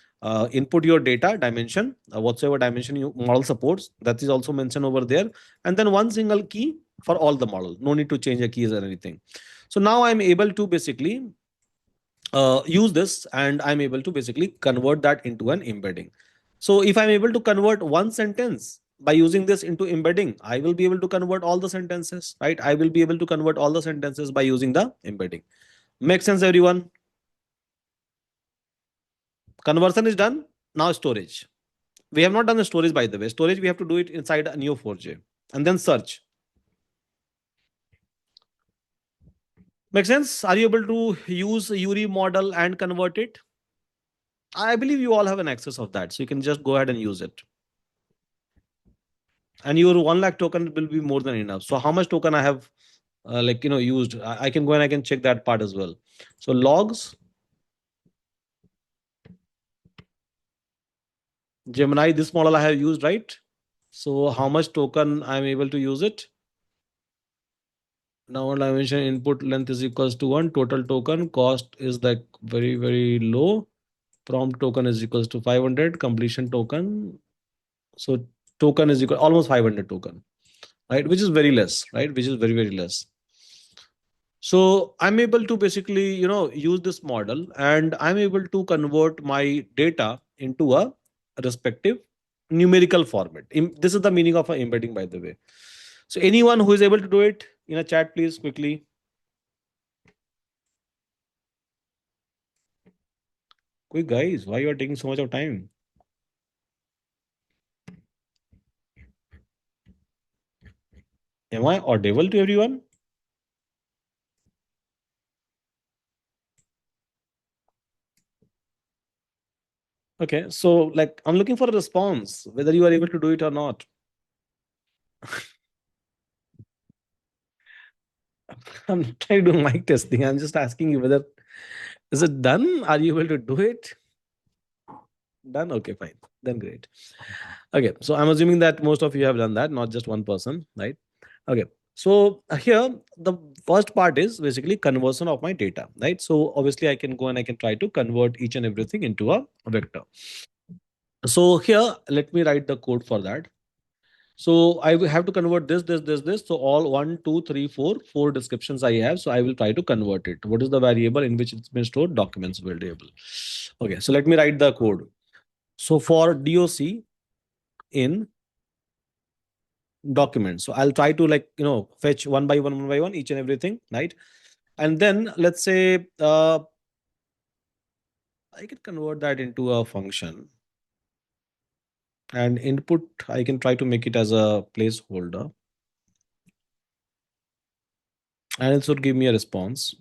input your data dimension, whatsoever dimension you model supports, that is also mentioned over there, and then one single key for all the model. No need to change the keys or anything. So now I'm able to basically use this, and I'm able to basically convert that into an embedding. So if I'm able to convert one sentence by using this into embedding, I will be able to convert all the sentences, right? I will be able to convert all the sentences by using the embedding. Make sense, everyone? Conversion is done. Now storage. We have not done the storage, by the way. Storage, we have to do it inside a Neo4j, and then search. Make sense? Are you able to use URI model and convert it? I believe you all have an access of that, so you can just go ahead and use it. And your 1 lakh token will be more than enough. So how much token I have, used? I can go and I can check that part as well. So logs, Gemini, this model I have used, right? So how much token I'm able to use it? Now dimension input length is equals to 1. Total token cost is like very, very low. Prompt token is equals to 500. Completion token. So token is equal almost 500 token, right? Which is very less, right? Which is very, very less. So I'm able to basically, use this model, and I'm able to convert my data into a respective numerical format. This is the meaning of an embedding, by the way. So anyone who is able to do it in a chat, please quickly. Quick, guys, why you are taking so much of time? Am I audible to everyone? Okay, so like I'm looking for a response, whether you are able to do it or not. I'm not trying to do mic testing. I'm just asking you whether is it done? Are you able to do it? Done? Okay, fine. Then great. Okay, so I'm assuming that most of you have done that, not just one person, right? Okay. So here the first part is basically conversion of my data, right? So obviously I can go and I can try to convert each and everything into a vector. So here let me write the code for that. So I will have to convert this. So all one, two, three, four descriptions I have. So I will try to convert it. What is the variable in which it's been stored? Documents variable. Okay, so let me write the code. So for DOC in documents, so I'll try to like fetch one by one, each and everything, right? And then let's say I can convert that into a function and input. I can try to make it as a placeholder and it should give me a response.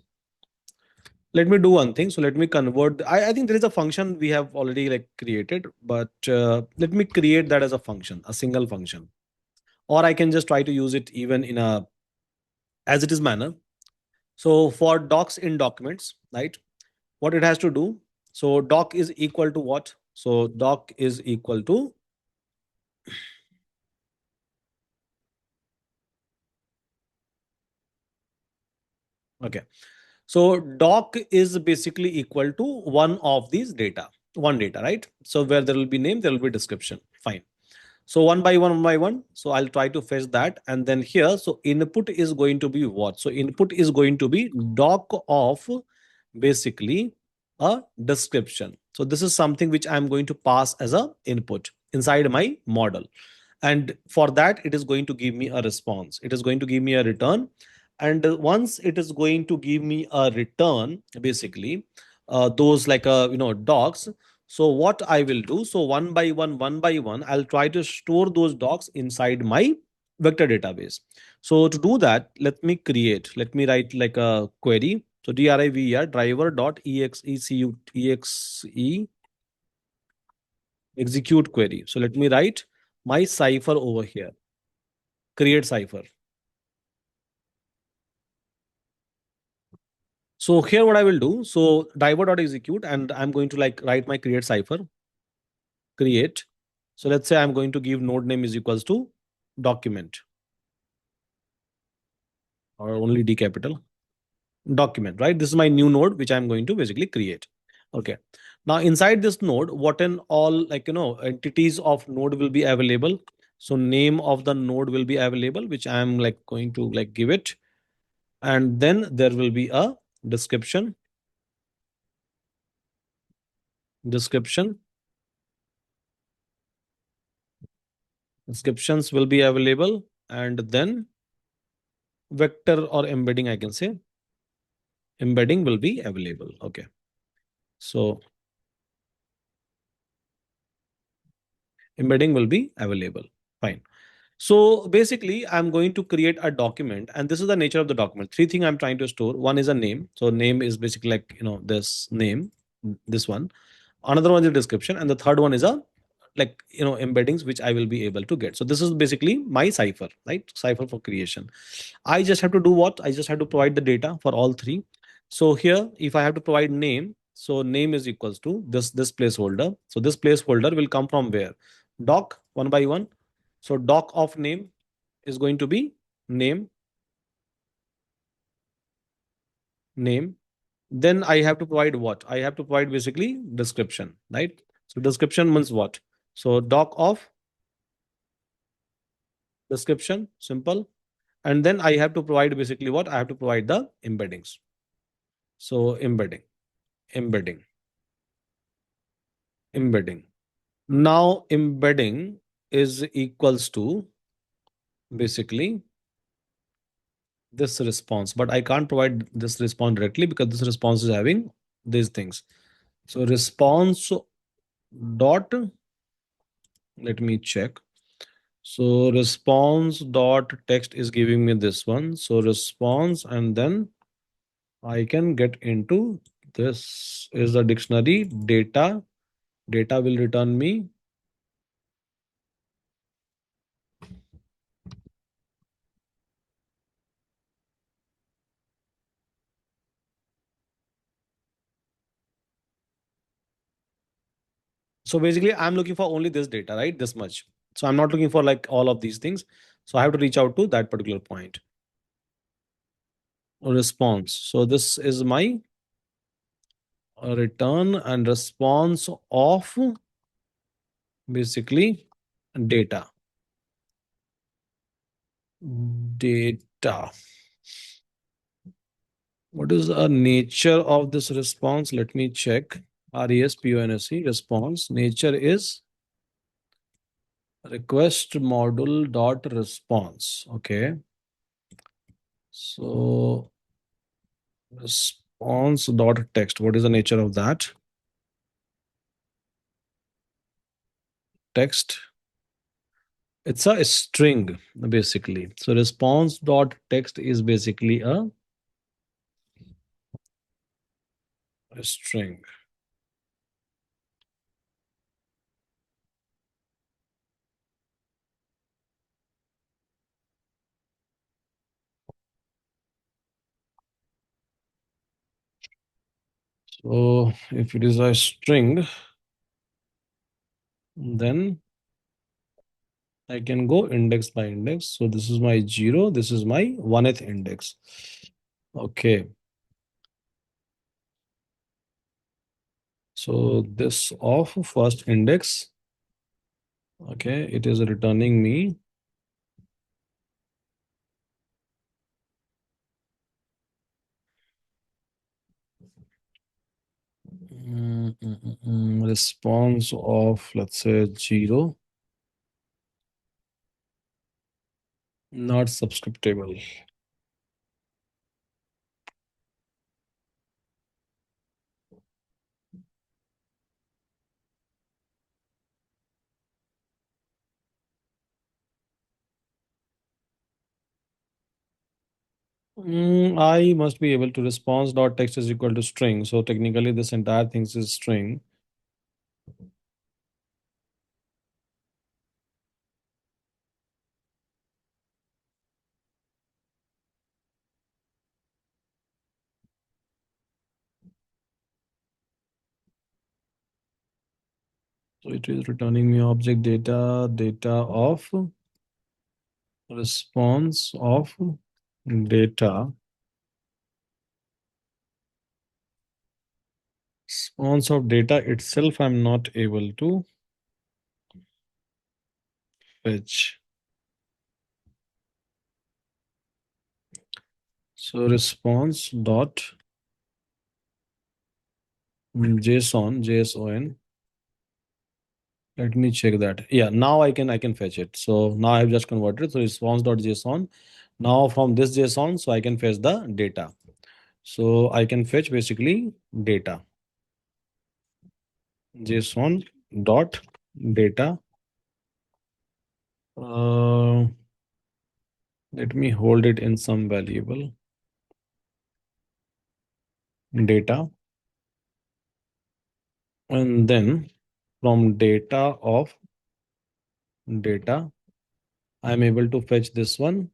Let me do one thing. So let me convert. I think there is a function we have already like created, but let me create that as a function, a single function. Or I can just try to use it even in a as it is manner. So for docs in documents, right? What it has to do. So doc is equal to what? So doc is equal to, okay. So doc is basically equal to one of these data, one data, right? So where there will be name, there will be description. Fine. So one by one. So I'll try to fetch that. And then here, so input is going to be what? So input is going to be doc of basically a description. So this is something which I'm going to pass as a input inside my model. And for that, it is going to give me a response. It is going to give me a return. And once it is going to give me a return, basically, those like docs. So what I will do, so one by one, I'll try to store those docs inside my vector database. So to do that, let me write like a query. So driver driver dot exe execute query. So let me write my cipher over here. Create cipher. So here what I will do, so driver dot execute, and I'm going to like write my create cipher, create. So let's say I'm going to give node name is equals to document or only D capital document, right? This is my new node, which I'm going to basically create. Okay. Now inside this node, what and all like, entities of node will be available. So name of the node will be available, which I'm like going to like give it. And then there will be a description, description, descriptions will be available. And then vector or embedding, I can say embedding will be available. Okay. So embedding will be available. Fine. So basically, I'm going to create a document, and this is the nature of the document. Three things I'm trying to store. One is a name. So name is basically like this name, this one. Another one is a description, and the third one is a like embeddings which I will be able to get. So this is basically my cipher, right? Cipher for creation. I just have to do what? I just have to provide the data for all three. So here, if I have to provide name, so name is equals to this placeholder. So this placeholder will come from where? Doc one by one. So doc of name is going to be name, name. Then I have to provide what? I have to provide basically description, right? So description means what? So doc of description, simple. And then I have to provide basically what? I have to provide the embeddings. So embedding, embedding. Now embedding is equals to basically this response, but I can't provide this response directly because this response is having these things. So response dot, let me check. So response dot text is giving me this one. So response, and then I can get into this is the dictionary data Data will return me. So basically, I'm looking for only this data, right? This much. So I'm not looking for like all of these things. So I have to reach out to that particular point. Response. So this is my return and response of basically data. Data. What is the nature of this response? Let me check. RESPONSE response. Nature is request module dot response. Okay. So response dot text. What is the nature of that? Text. It's a string basically. So response dot text is basically a string. So if it is a string, then I can go index by index. So this is my 0, this is my 1th index. Okay. So this of first index, okay, it is returning me response of, let's say, 0, not subscriptable. I must be able to response dot text is equal to string. So technically this entire thing is string. So it is returning me object data of response of data. Response of data itself, I'm not able to fetch. So response dot JSON. Let me check that. Yeah, now I can fetch it. So now I've just converted. So response dot JSON. Now from this JSON, so I can fetch the data. So I can fetch basically data. JSON dot data. Uh, Let me hold it in some variable data. And then from data of data, I'm able to fetch this one.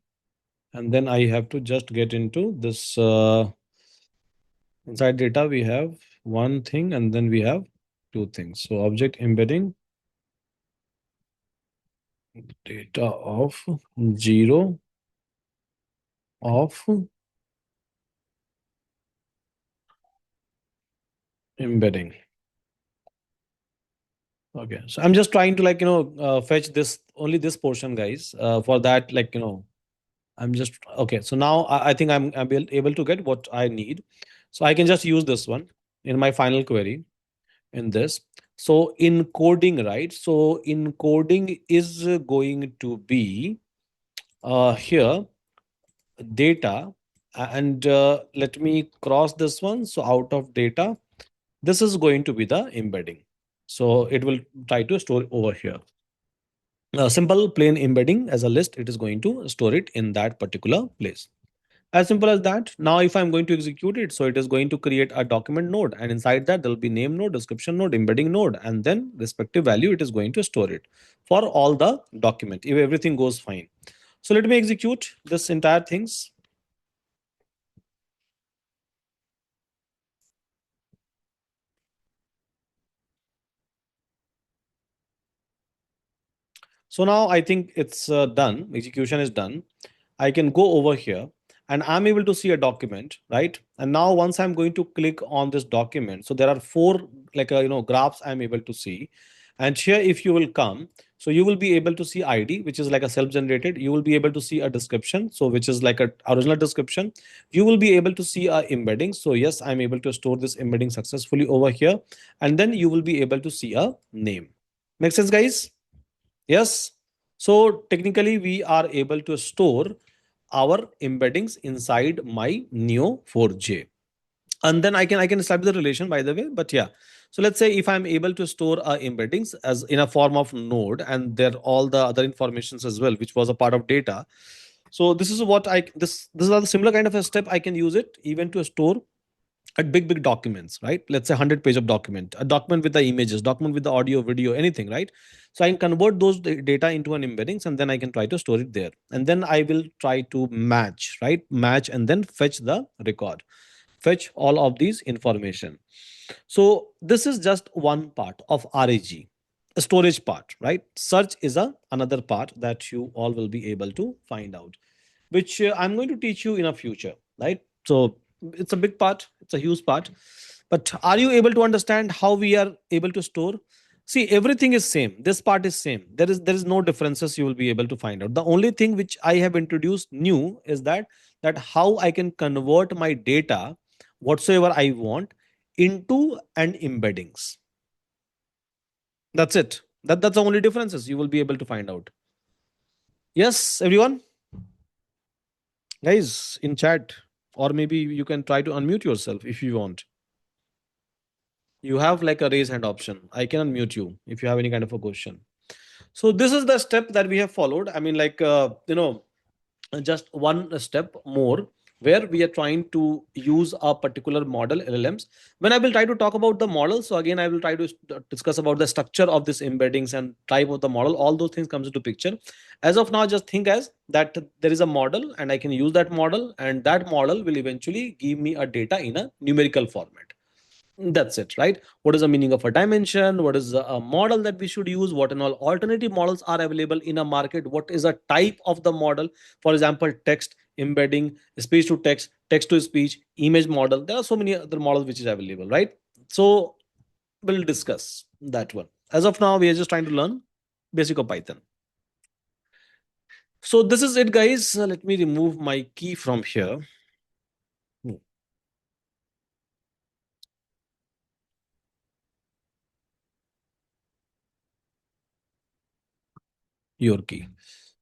And then I have to just get into this. Inside data, we have one thing and then we have two things. So object embedding data of 0 of embedding. Okay, so I'm just trying to fetch this only this portion, guys. For that, I'm just okay. So now I think I'm able to get what I need. So I can just use this one in my final query in this. So encoding, right? So encoding is going to be here data, and let me cross this one. So out of data, this is going to be the embedding. So it will try to store over here. A simple plain embedding as a list, it is going to store it in that particular place. As simple as that. Now, if I'm going to execute it, so it is going to create a document node, and inside that there'll be name node, description node, embedding node, and then respective value it is going to store it for all the document if everything goes fine. So let me execute this entire things. So now I think it's done. Execution is done. I can go over here and I'm able to see a document, right? And now once I'm going to click on this document, so there are four like graphs I'm able to see. And here, if you will come, so you will be able to see ID, which is like a self-generated. You will be able to see a description, so which is like a original description. You will be able to see a embedding. So yes, I'm able to store this embedding successfully over here. And then you will be able to see a name. Make sense, guys? Yes. So technically, we are able to store our embeddings inside my Neo4j. And then I can establish the relation, by the way. But yeah. So let's say if I'm able to store embeddings as in a form of node, and there all the other informations as well, which was a part of data. So this is what I this is a similar kind of a step I can use it even to store at big documents, right? Let's say 100-page of document, a document with the images, document with the audio, video, anything, right? So I can convert those data into an embeddings, and then I can try to store it there, and then I will try to match, right? Match and then fetch the record, fetch all of these information. So this is just one part of RAG, a storage part, right? Search is a another part that you all will be able to find out, which I'm going to teach you in a future, right? So it's a big part, it's a huge part. But are you able to understand how we are able to store? See, everything is same. This part is same. There is no differences you will be able to find out. The only thing which I have introduced new is that how I can convert my data, whatsoever I want, into an embeddings. That's it. That's the only differences you will be able to find out. Yes, everyone, guys in chat, or maybe you can try to unmute yourself if you want. You have like a raise hand option. I can unmute you if you have any kind of a question. So this is the step that we have followed. I mean, like just one step more, where we are trying to use a particular model LLMs. When I will try to talk about the model, so again I will try to discuss about the structure of this embeddings and type of the model. All those things comes into picture. As of now, just think as that there is a model and I can use that model, and that model will eventually give me a data in a numerical format. That's it, right? What is the meaning of a dimension? What is a model that we should use? What and all alternative models are available in a market? What is a type of the model? For example, text embedding, speech to text, text to speech, image model. There are so many other models which is available, right? So we'll discuss that one. As of now, we are just trying to learn basic of Python. So this is it, guys. Let me remove my key from here. Hmm. Your key.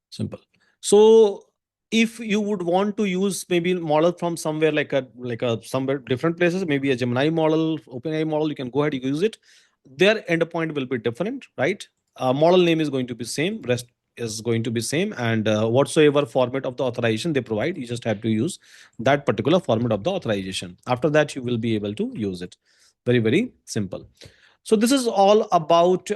Simple. So if you would want to use maybe model from somewhere like a somewhere different places, maybe a Gemini model, OpenAI model, you can go ahead and use it. Their endpoint will be different, right? Model name is going to be same, rest is going to be same, and whatsoever format of the authorization they provide, you just have to use that particular format of the authorization. After that, you will be able to use it. Very simple. So this is all about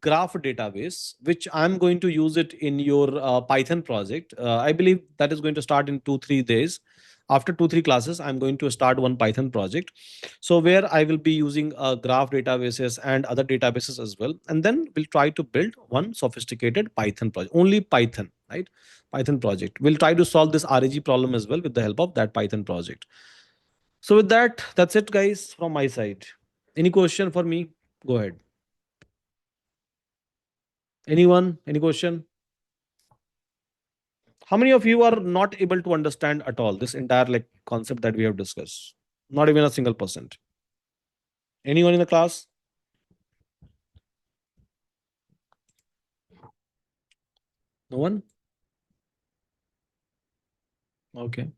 graph database, which I'm going to use it in your Python project. I believe that is going to start in 2-3 days. After 2-3 classes, I'm going to start one Python project. So where I will be using graph databases and other databases as well. And then we'll try to build one sophisticated Python project, only Python, right? Python project. We'll try to solve this RAG problem as well with the help of that Python project. So with that, that's it, guys, from my side. Any question for me? Go ahead. Anyone? Any question? How many of you are not able to understand at all this entire like concept that we have discussed? Not even a single percent. Anyone in the class? No one? Okay.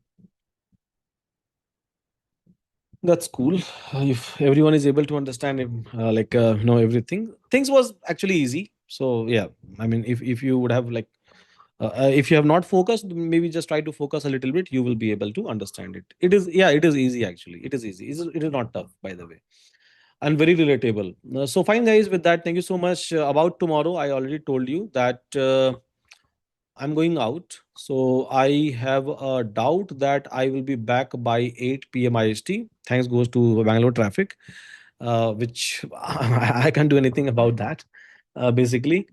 That's cool. If everyone is able to understand, know everything, things was actually easy. So yeah, I mean, if you would have like If you have not focused, maybe just try to focus a little bit. You will be able to understand it. It is, yeah, it is easy actually. It is easy. It is not tough, by the way, and very relatable. So fine, guys. With that, thank you so much. About tomorrow, I already told you that I'm going out. So I have a doubt that I will be back by 8 p.m. IST. Thanks goes to Bangalore traffic, which I can't do anything about that, basically.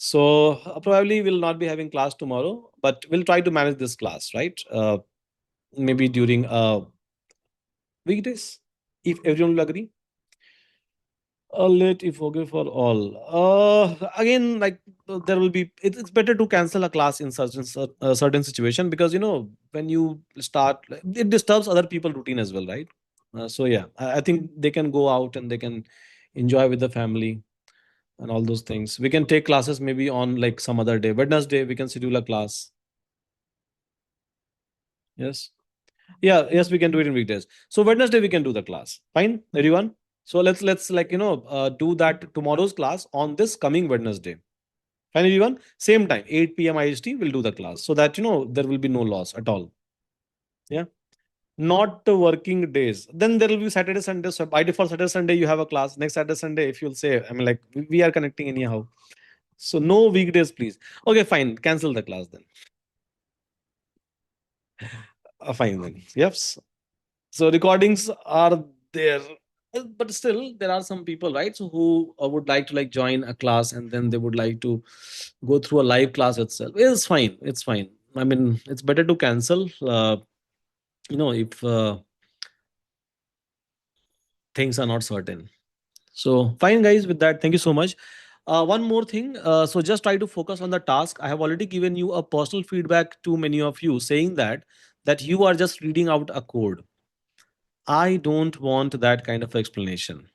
So probably we'll not be having class tomorrow, but we'll try to manage this class, right? Maybe during weekdays, if everyone will agree. Let if okay for all. Again, like there will be. It's better to cancel a class in certain situation, because when you start, like, it disturbs other people routine as well, right? So yeah, I think they can go out and they can enjoy with the family and all those things. We can take classes maybe on like some other day. Wednesday we can schedule a class. Yes. Yeah, yes, we can do it in weekdays. So Wednesday we can do the class. Fine, everyone. So let's like do that tomorrow's class on this coming Wednesday. Fine, everyone. Same time, 8 p.m. IST. We'll do the class so that there will be no loss at all. Yeah. Not the working days. Then there will be Saturday, Sunday. So by default, Saturday, Sunday you have a class. Next Saturday, Sunday, if you'll say, I mean, like we are connecting anyhow. So no weekdays, please. Okay, fine. Cancel the class then. Fine then. Yes. So recordings are there. But still there are some people, right? So who would like to like join a class and then they would like to go through a live class itself. It's fine. It's fine. I mean, it's better to cancel. If things are not certain. So fine, guys. With that, thank you so much. One more thing. So just try to focus on the task. I have already given you a personal feedback to many of you, saying that you are just reading out a code. I don't want that kind of explanation.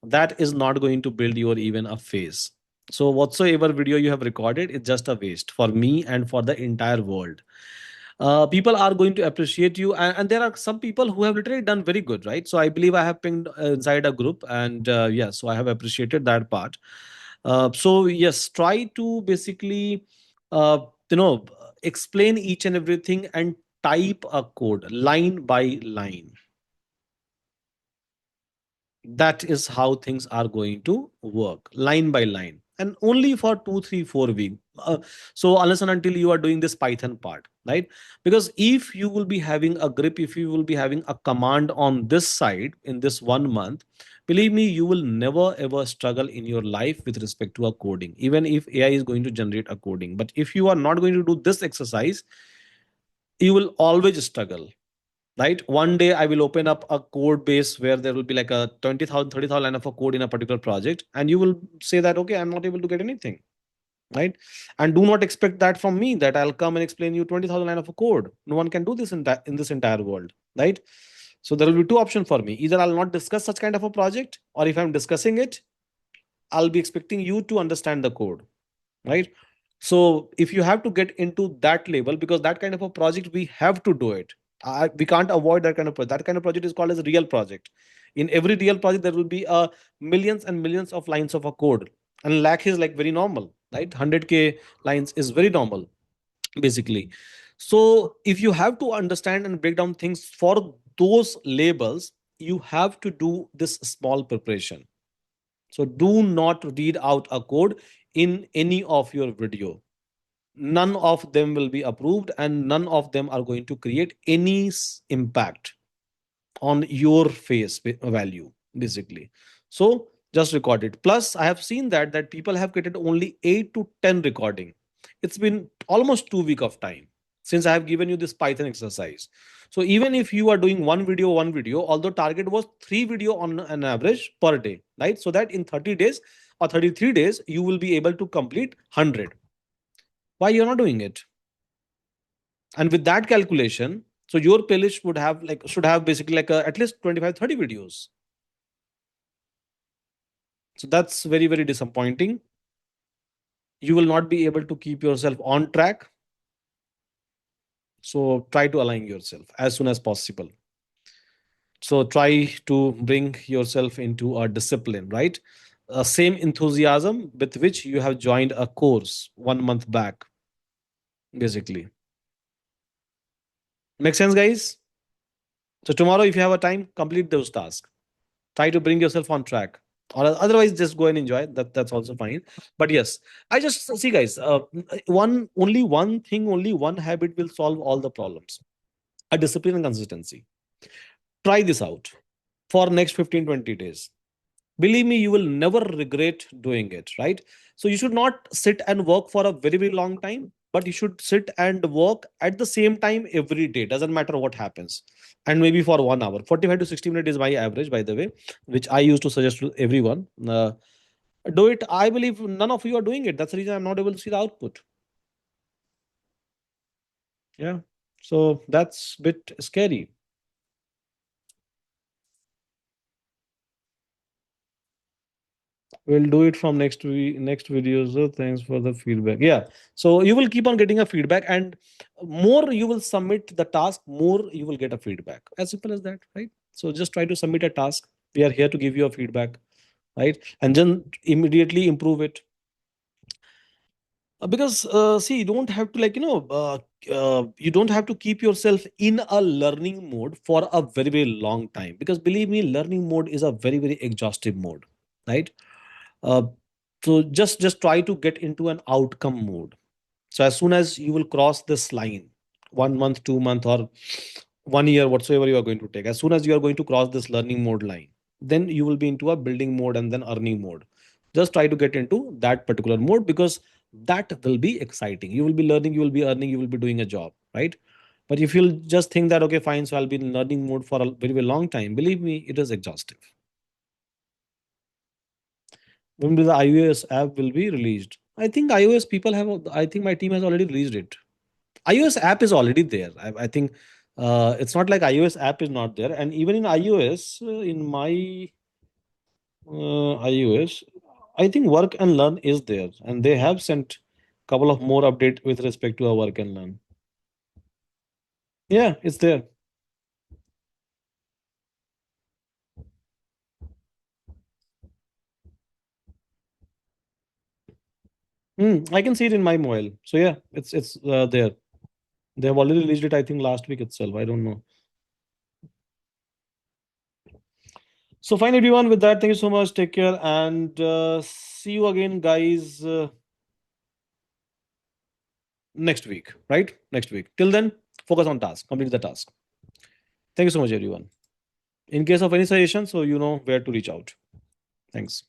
That is not going to build your even a phase. So whatsoever video you have recorded is just a waste for me and for the entire world. People are going to appreciate you, and there are some people who have literally done very good, right? So I believe I have pinged inside a group, and yeah, so I have appreciated that part. So yes, try to basically uh, you know explain each and everything and type a code line by line. That is how things are going to work, line by line, and only for 2 3 4 weeks. So unless and until you are doing this Python part, right? Because if you will be having a grip, if you will be having a command on this side in this 1 month, believe me, you will never ever struggle in your life with respect to a coding, even if AI is going to generate a coding. But if you are not going to do this exercise, you will always struggle, right? One day I will open up a code base where there will be like a 20,000, 30,000 line of a code in a particular project, and you will say that, okay, I'm not able to get anything, right? And do not expect that from me, that I'll come and explain you 20,000 line of a code. No one can do this in this entire world, right? So there will be two options for me. Either I'll not discuss such kind of a project, or if I'm discussing it, I'll be expecting you to understand the code, right? So if you have to get into that level, because that kind of a project we have to do it, we can't avoid that kind of project. That kind of project is called as a real project. In every real project there will be millions and millions of lines of a code, and lakh is like very normal, right? 100K lines is very normal, basically. So if you have to understand and break down things for those labels, you have to do this small preparation. So do not read out a code in any of your video. None of them will be approved, and none of them are going to create any impact on your face value, basically. So just record it. Plus I have seen that people have created only 8 to 10 recording. It's been almost 2 week of time since I have given you this Python exercise. So even if you are doing one video, although target was 3 video on an average per day, right? So that in 30 days or 33 days you will be able to complete 100. Why you're not doing it? And with that calculation, so your playlist would have like should have basically like at least 25 30 videos. So that's very very disappointing. You will not be able to keep yourself on track. So try to align yourself as soon as possible. So try to bring yourself into a discipline, right? Same enthusiasm with which you have joined a course 1 month back. basically. Make sense, guys? So tomorrow, if you have a time, complete those tasks. Try to bring yourself on track. Or otherwise, just go and enjoy. That's also fine. But yes, I just see, guys. Only one thing, only one habit will solve all the problems. A discipline and consistency. Try this out for next 15-20 days. Believe me, you will never regret doing it, right? So you should not sit and work for a very, very long time, but you should sit and work at the same time every day. Doesn't matter what happens. And maybe for 1 hour. 45 to 60 minutes is my average, by the way, which I used to suggest to everyone. Do it. I believe none of you are doing it. That's the reason I'm not able to see the output. Yeah. So that's a bit scary. We'll do it from next week, next video. So thanks for the feedback. Yeah. So you will keep on getting a feedback, and more you will submit the task, more you will get a feedback. As simple as that, right? So just try to submit a task. We are here to give you a feedback, right? And then immediately improve it. Because see, you don't have to, like, you don't have to keep yourself in a learning mode for a very, very long time. Because believe me, learning mode is a very, very exhaustive mode, right? uh, so just try to get into an outcome mode. So as soon as you will cross this line, 1 month, 2 month, or 1 year, whatsoever you are going to take, as soon as you are going to cross this learning mode line, then you will be into a building mode and then earning mode. Just try to get into that particular mode, because that will be exciting. You will be learning, you will be earning, you will be doing a job, right? But if you'll just think that, okay, fine, so I'll be in learning mode for a very, very long time, believe me, it is exhaustive. When will the iOS app will be released? I think iOS people have. I think my team has already released it. iOS app is already there. I think it's not like iOS app is not there. And even in iOS, in my iOS, I think work and learn is there, and they have sent couple of more update with respect to our work and learn. Yeah, it's there. I can see it in my mobile. So yeah, it's there. They have already released it. I think last week itself. I don't know. So fine, everyone. With that, thank you so much. Take care, and see you again, guys, next week. Right? Next week. Till then, focus on task. Complete the task. Thank you so much, everyone. In case of any suggestion, so you know where to reach out. Thanks.